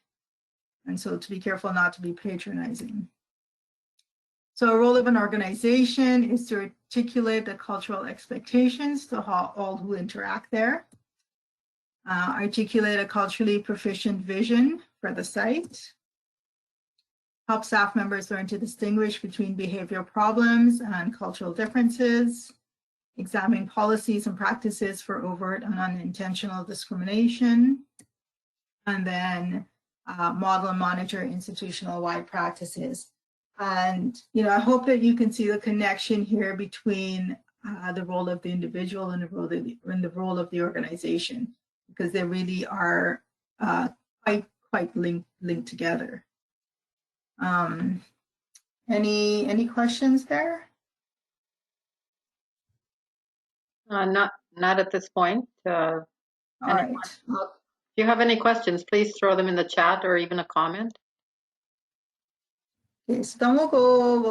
And so to be careful not to be patronizing. So a role of an organization is to articulate the cultural expectations to all who interact there. Articulate a culturally proficient vision for the site. Help staff members learn to distinguish between behavioral problems and cultural differences. Examine policies and practices for overt and unintentional discrimination. And then model and monitor institutional-wide practices. And, you know, I hope that you can see the connection here between the role of the individual and the role of the organization, because they really are quite linked together. Any questions there? Not at this point. All right. If you have any questions, please throw them in the chat or even a comment. Okay, so then we'll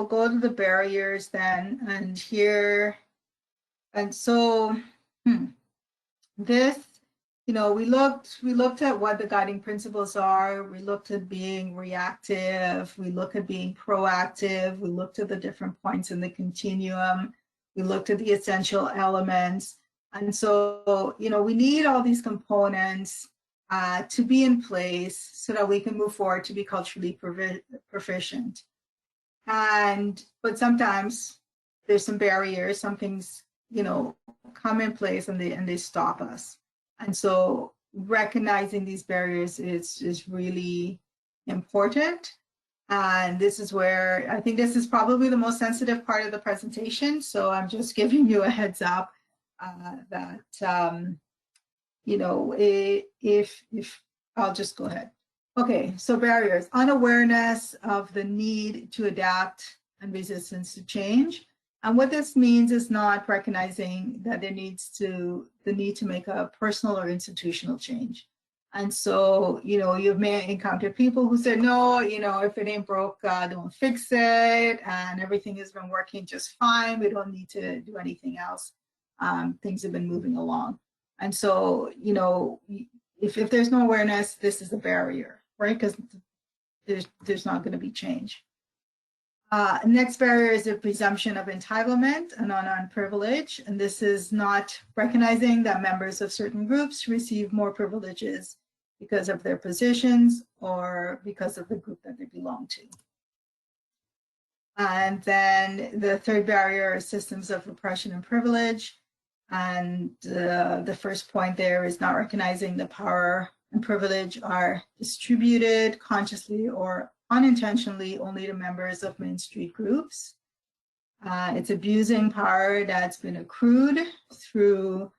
go to the barriers then, and here, and so this, you know, we looked at what the guiding principles are. We looked at being reactive. We looked at being proactive. We looked at the different points in the continuum. We looked at the essential elements. And so, you know, we need all these components to be in place so that we can move forward to be culturally proficient. But sometimes there's some barriers, some things, you know, come in place and they stop us. And so recognizing these barriers is really important. And this is where I think this is probably the most sensitive part of the presentation. So I'm just giving you a heads up that, if I'll just go ahead. Okay, so barriers, unawareness of the need to adapt and resistance to change. And what this means is not recognizing that the need to make a personal or institutional change. And so, you may encounter people who say, no, if it ain't broke, don't fix it. And everything has been working just fine. We don't need to do anything else. Things have been moving along. And so, if there's no awareness, this is a barrier, right? Because there's not going to be change. Next barrier is the presumption of entitlement and non-privilege. And this is not recognizing that members of certain groups receive more privileges because of their positions or because of the group that they belong to. And then the third barrier is systems of oppression and privilege. And the first point there is not recognizing the power and privilege are distributed consciously or unintentionally only to members of Main Street groups. It's abusing power that's been accrued through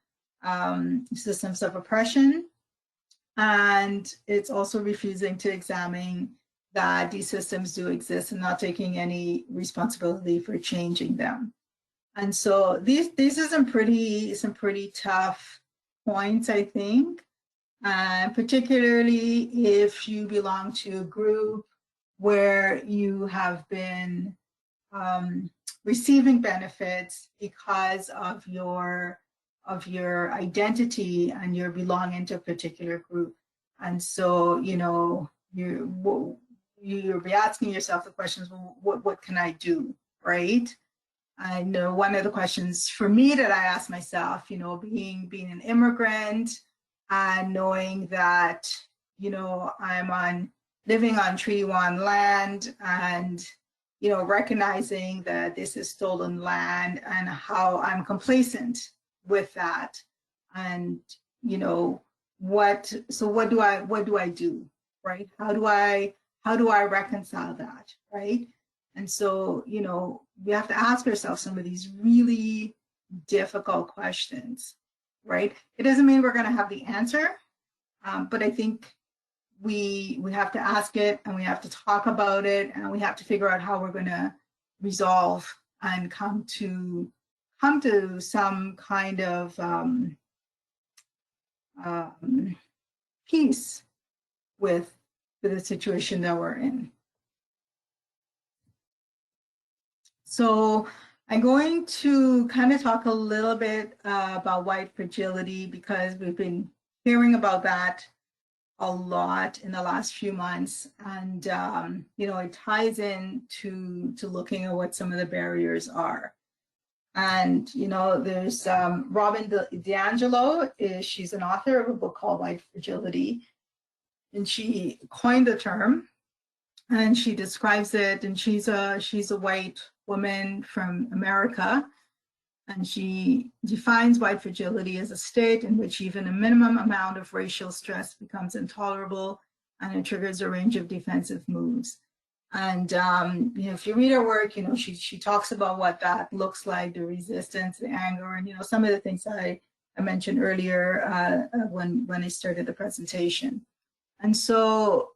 systems of oppression. And it's also refusing to examine that these systems do exist and not taking any responsibility for changing them. And so these are some pretty tough points, I think, particularly if you belong to a group where you have been receiving benefits because of your identity and your belonging to a particular group. And so, you'll be asking yourself the questions, well, what can I do, right? I know one of the questions for me that I ask myself, being an immigrant and knowing that, I'm living on Treaty 1 land and, recognizing that this is stolen land and how I'm complacent with that. And, what do I do, right? How do I reconcile that, right? And so, we have to ask ourselves some of these really difficult questions, right? It doesn't mean we're going to have the answer, but I think we have to ask it and we have to talk about it and we have to figure out how we're going to resolve and come to some kind of peace with the situation that we're in. So I'm going to kind of talk a little bit about white fragility because we've been hearing about that a lot in the last few months. And, it ties in to looking at what some of the barriers are. And, there's Robin DiAngelo, she's an author of a book called White Fragility. And she coined the term and she describes it, and she's a white woman from America, and she defines white fragility as a state in which even a minimum amount of racial stress becomes intolerable and it triggers a range of defensive moves. And if you read her work, she talks about what that looks like, the resistance, the anger, and some of the things I mentioned earlier when I started the presentation. And so,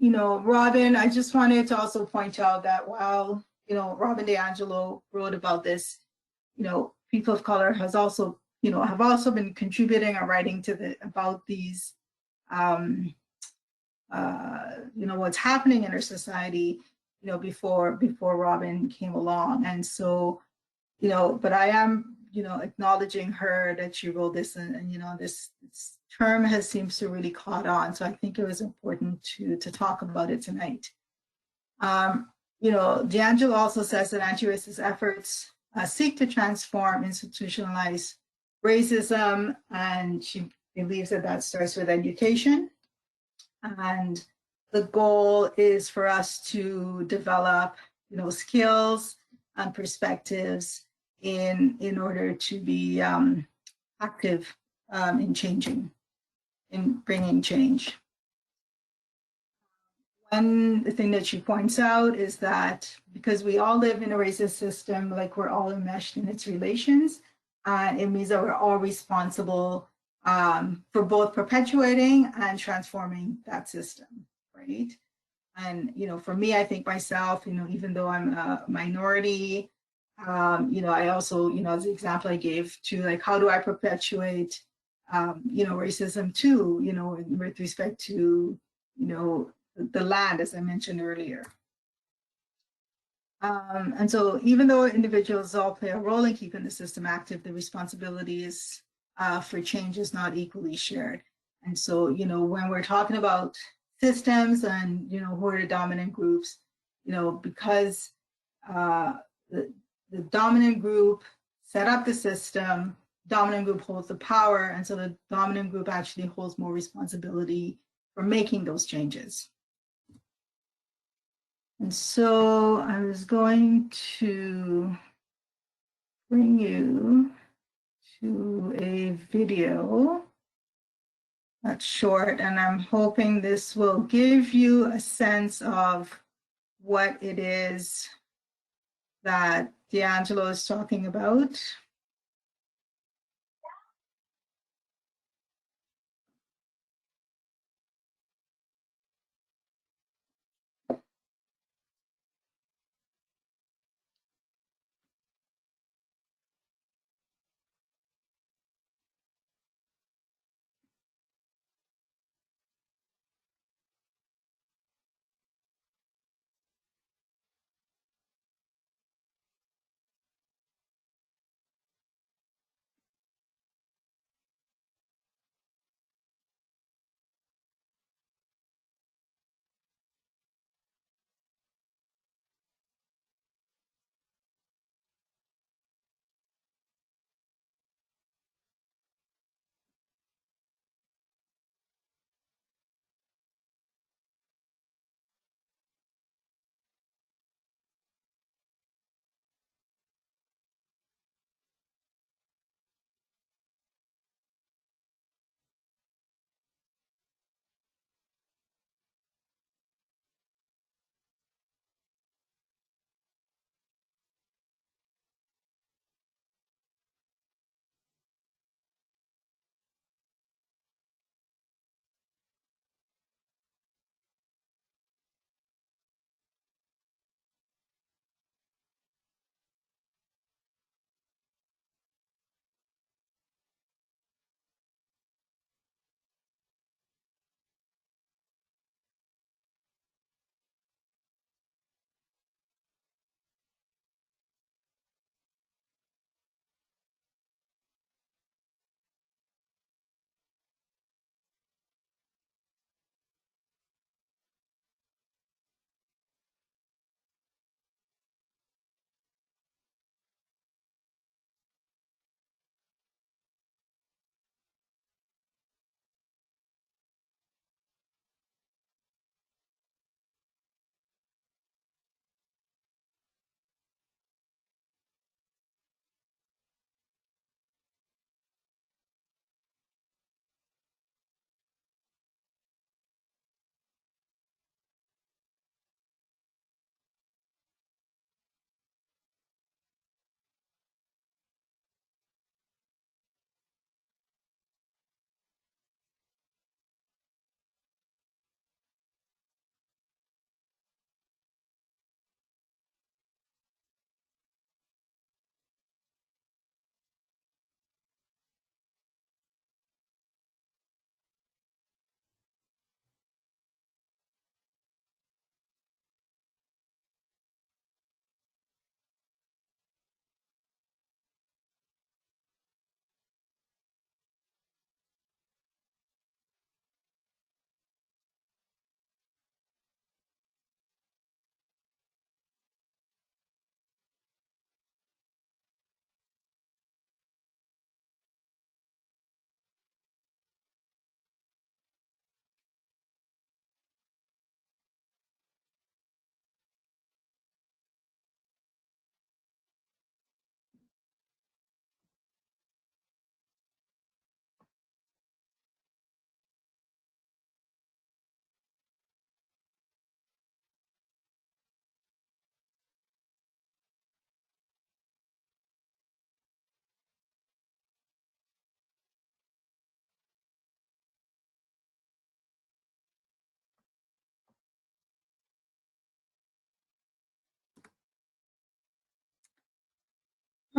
Robin, I just wanted to also point out that while, Robin DiAngelo wrote about this, people of color have also been contributing or writing about these, what's happening in our society, before Robin came along. And so, but I am, acknowledging her that she wrote this and this term seems to really caught on. So I think it was important to talk about it tonight. DiAngelo also says that anti-racist efforts seek to transform institutionalized racism, and she believes that starts with education. And the goal is for us to develop, skills and perspectives in order to be active in changing. in bringing change. One thing that she points out is that because we all live in a racist system, like we're all enmeshed in its relations, it means that we're all responsible for both perpetuating and transforming that system, right? And, for me, I think myself, even though I'm a minority, I also, as the example I gave to, like, how do I perpetuate, racism too, with respect to, the land, as I mentioned earlier. And so even though individuals all play a role in keeping the system active, the responsibilities for change is not equally shared. And so, when we're talking about systems and, who are the dominant groups, because the dominant group set up the system, dominant group holds the power, and so the dominant group actually holds more responsibility for making those changes. And so I was going to bring you to a video that's short, and I'm hoping this will give you a sense of what it is that D'Angelo is talking about.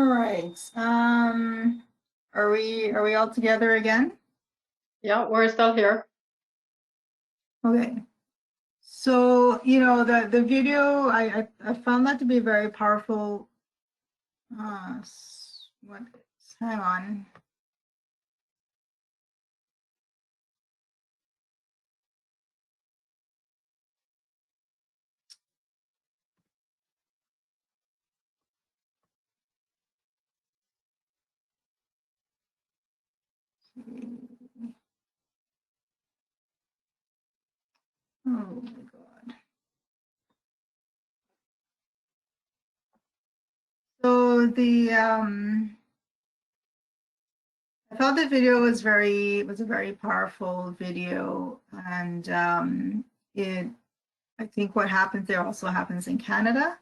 All right. Are we all together again? Yeah, we're still here. Okay. So, you know, the video, I found that to be very powerful. What, hang on. Oh my God. So I thought the video was a very powerful video, and I think what happens there also happens in Canada.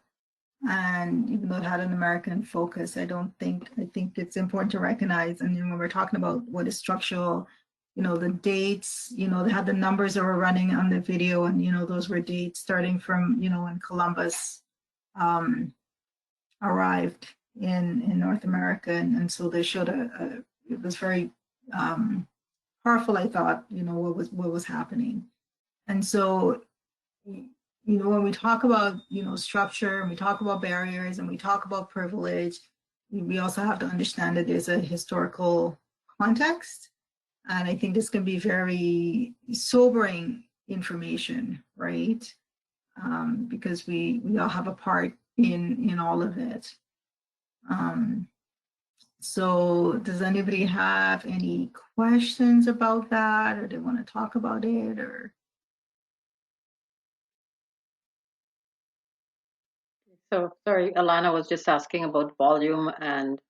And even though it had an American focus, I think it's important to recognize. And when we're talking about what is structural, you know, the dates, you know, they had the numbers that were running on the video, and you know, those were dates starting from, you know, when Columbus arrived in North America, and so they showed it was very powerful. I thought, you know, what was happening, and so you know, when we talk about, you know, structure, and we talk about barriers, and we talk about privilege, we also have to understand that there's a historical context. And I think this can be very sobering information, right? Because we all have a part in all of it. So does anybody have any questions about that, or they want to talk about it, or? So sorry, Alana was just asking about volume and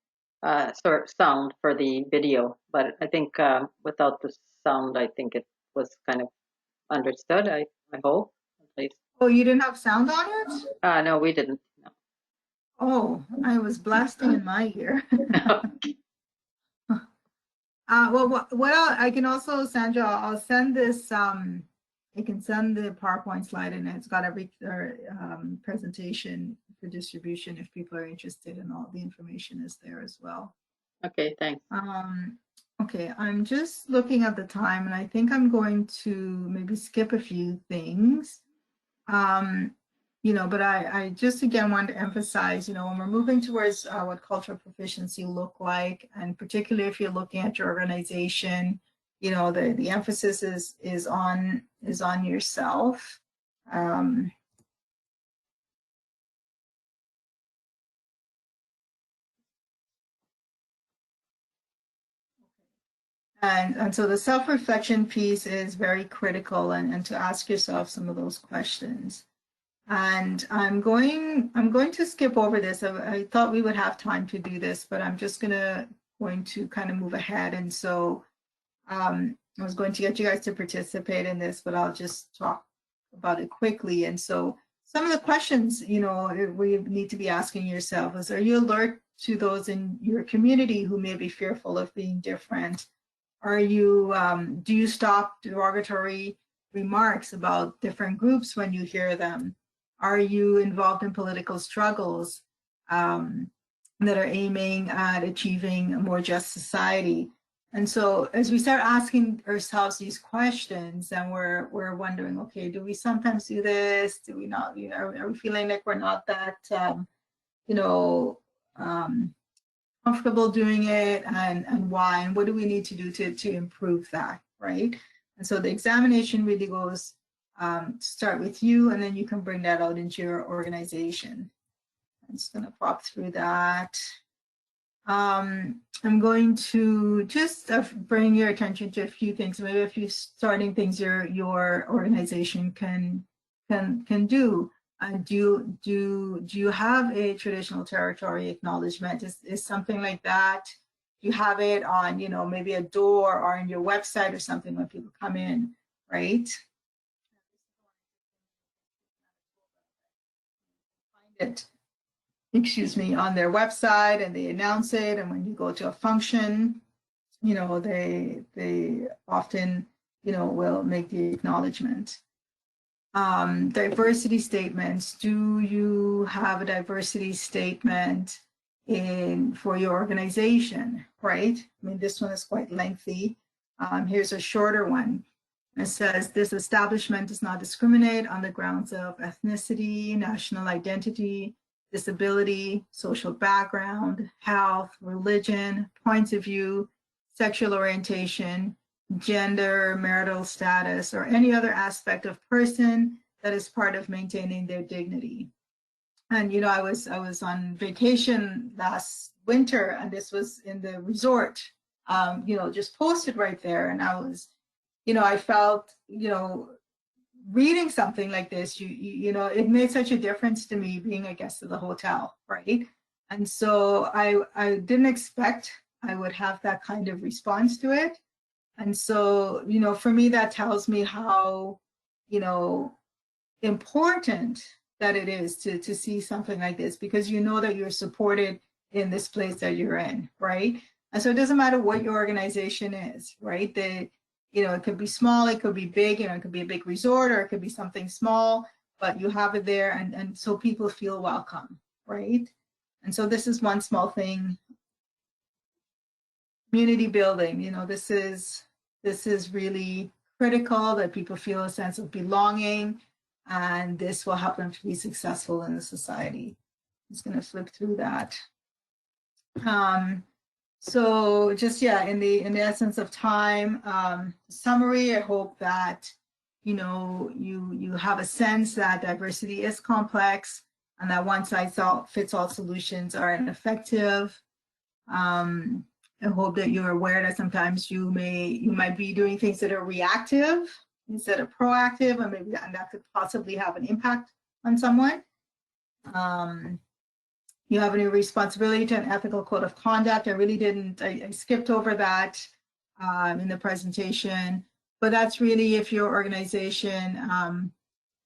sort of sound for the video, but I think without the sound, I think it was kind of understood. I hope at least. Oh, you didn't have sound on it? No, we didn't. No. Oh, I was blasting in my ear. Well, I can also, Sandra, I'll send this, I can send the PowerPoint slide, and it's got every presentation for distribution if people are interested, and all the information is there as well. Okay, thanks. Okay, I'm just looking at the time, and I think I'm going to maybe skip a few things. You know, but I just again want to emphasize, you know, when we're moving towards what cultural proficiency look like, and particularly if you're looking at your organization, you know, the emphasis is on yourself. And so the self-reflection piece is very critical, and to ask yourself some of those questions. And I'm going to skip over this. I thought we would have time to do this, but I'm just going to kind of move ahead. And so I was going to get you guys to participate in this, but I'll just talk about it quickly. And so some of the questions, you know, we need to be asking yourself is, are you alert to those in your community who may be fearful of being different? Are you, do you stop derogatory remarks about different groups when you hear them? Are you involved in political struggles that are aiming at achieving a more just society? And so as we start asking ourselves these questions, and we're wondering, okay, do we sometimes do this? Do we not? You know, are we feeling like we're not that, you know, comfortable doing it, and why, and what do we need to do to improve that, right? And so the examination really goes start with you, and then you can bring that out into your organization. I'm just going to pop through that. I'm going to just bring your attention to a few things, maybe a few starting things your organization can do. Do you have a traditional territory acknowledgement? Is something like that? Do you have it on, you know, maybe a door or on your website or something when people come in, right? Find it, excuse me, on their website, and they announce it. And when you go to a function, you know, they often, you know, will make the acknowledgement. Diversity statements. Do you have a diversity statement for your organization, right? I mean, this one is quite lengthy. Here's a shorter one. It says, this establishment does not discriminate on the grounds of ethnicity, national identity, disability, social background, health, religion, points of view, sexual orientation, gender, marital status, or any other aspect of person that is part of maintaining their dignity. And you know, I was on vacation last winter, and this was in the resort, you know, just posted right there. And I was, you know, I felt, you know, reading something like this, you know, it made such a difference to me being a guest of the hotel, right? And so I didn't expect I would have that kind of response to it. And so, you know, for me, that tells me how, you know, important that it is to see something like this, because you know that you're supported in this place that you're in, right? And so it doesn't matter what your organization is, right? You know, it could be small, it could be big, you know, it could be a big resort, or it could be something small, but you have it there, and so people feel welcome, right? And so this is one small thing. Community building, you know, this is really critical, that people feel a sense of belonging, and this will help them to be successful in the society. I'm just going to flip through that. So just, yeah, in the essence of time, summary, I hope that, you know, you have a sense that diversity is complex, and that one size fits all solutions are ineffective. I hope that you're aware that sometimes you might be doing things that are reactive instead of proactive, and maybe that could possibly have an impact on someone. You have a responsibility to an ethical code of conduct. I skipped over that in the presentation, but that's really if your organization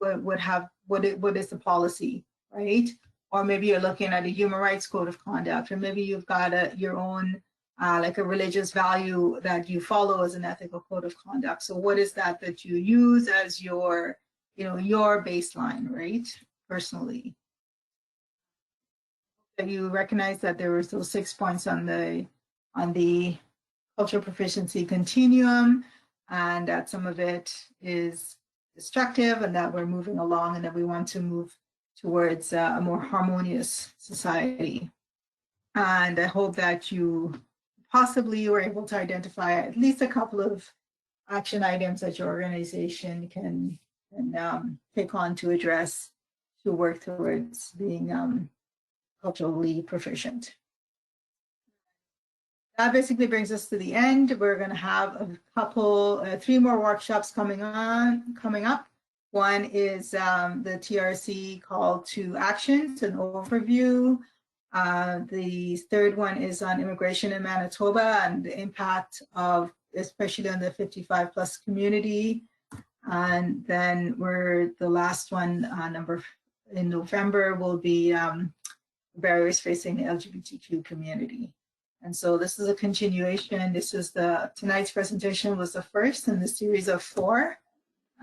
would have, what is the policy, right? Or maybe you're looking at a human rights code of conduct, or maybe you've got your own like a religious value that you follow as an ethical code of conduct. So what is that you use as your, you know, your baseline, right? Personally. That you recognize that there was those 6 points on the cultural proficiency continuum, and that some of it is destructive, and that we're moving along, and that we want to move towards a more harmonious society. And I hope that you possibly were able to identify at least a couple of action items that your organization can take on to address, to work towards being culturally proficient. That basically brings us to the end. We're going to have a couple, 3 more workshops coming up. One is the TRC call to actions, an overview. The third one is on immigration in Manitoba and the impact of, especially on the 55 plus community. And then the last one, in November, will be barriers facing the LGBTQ community. And so this is a continuation. Tonight's presentation was the first in the series of 4.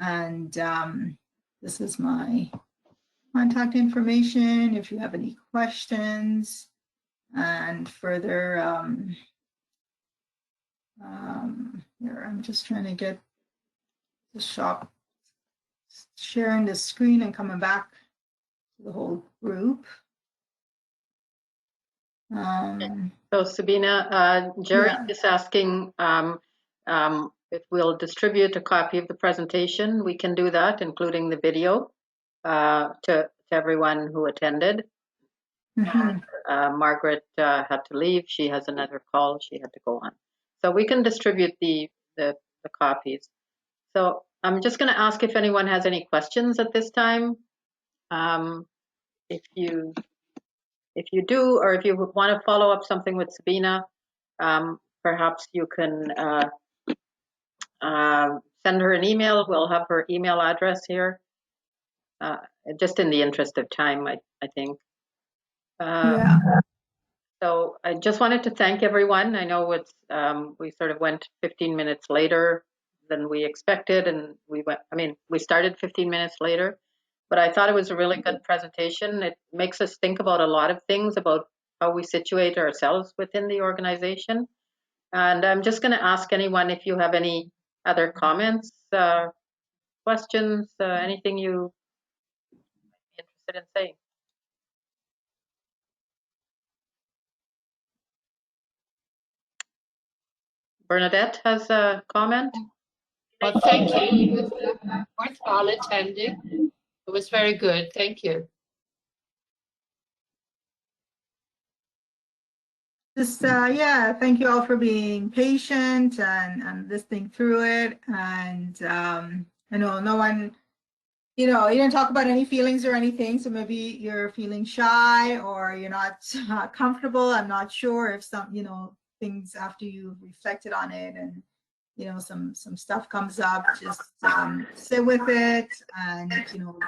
And this is my contact information if you have any questions. And further, here, I'm just trying to get the shop, sharing the screen and coming back to the whole group. So Sabina, Jerry is asking if we'll distribute a copy of the presentation. We can do that, including the video, to everyone who attended. And, Margaret had to leave. She has another call she had to go on. So we can distribute the copies. So I'm just going to ask if anyone has any questions at this time. If you do, or if you want to follow up something with Sabina, perhaps you can send her an email. We'll have her email address here, just in the interest of time, I think. So I just wanted to thank everyone. I know we sort of went 15 minutes later than we expected, and we started 15 minutes later, but I thought it was a really good presentation. It makes us think about a lot of things, about how we situate ourselves within the organization. And I'm just going to ask anyone if you have any other comments, questions, anything you might be interested in saying. Bernadette has a comment. Well, thank you. It was worthwhile attending. It was very good. Thank you. Just, yeah, thank you all for being patient and listening through it. And I know no one, you didn't talk about any feelings or anything. So maybe you're feeling shy or you're not comfortable. I'm not sure if some, things after you've reflected on it and, some stuff comes up, just sit with it and,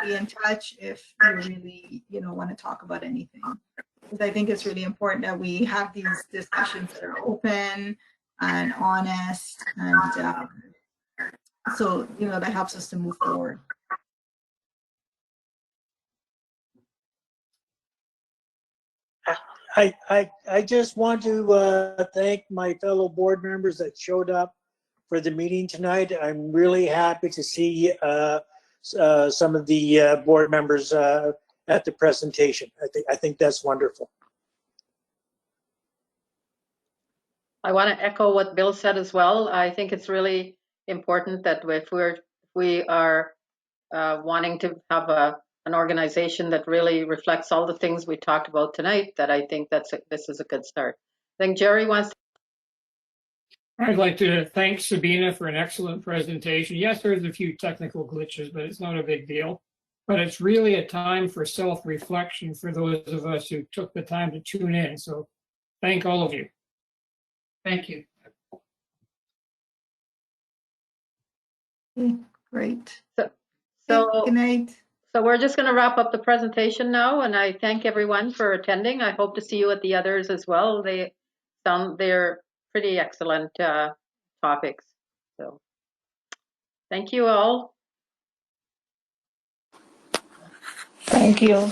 be in touch if you really, want to talk about anything. Because I think it's really important that we have these discussions that are open and honest, and so that helps us to move forward. I just want to thank my fellow board members that showed up for the meeting tonight. I'm really happy to see some of the board members at the presentation. I think that's wonderful. I want to echo what Bill said as well. I think it's really important that if we are wanting to have an organization that really reflects all the things we talked about tonight, that I think this is a good start. I think Jerry wants to. I'd like to thank Sabina for an excellent presentation. Yes, there's a few technical glitches, but it's not a big deal. But it's really a time for self-reflection for those of us who took the time to tune in. So thank all of you. Thank you. Okay, great. So good night. So we're just going to wrap up the presentation now, and I thank everyone for attending. I hope to see you at the others as well. They're pretty excellent topics. So thank you all. Thank you.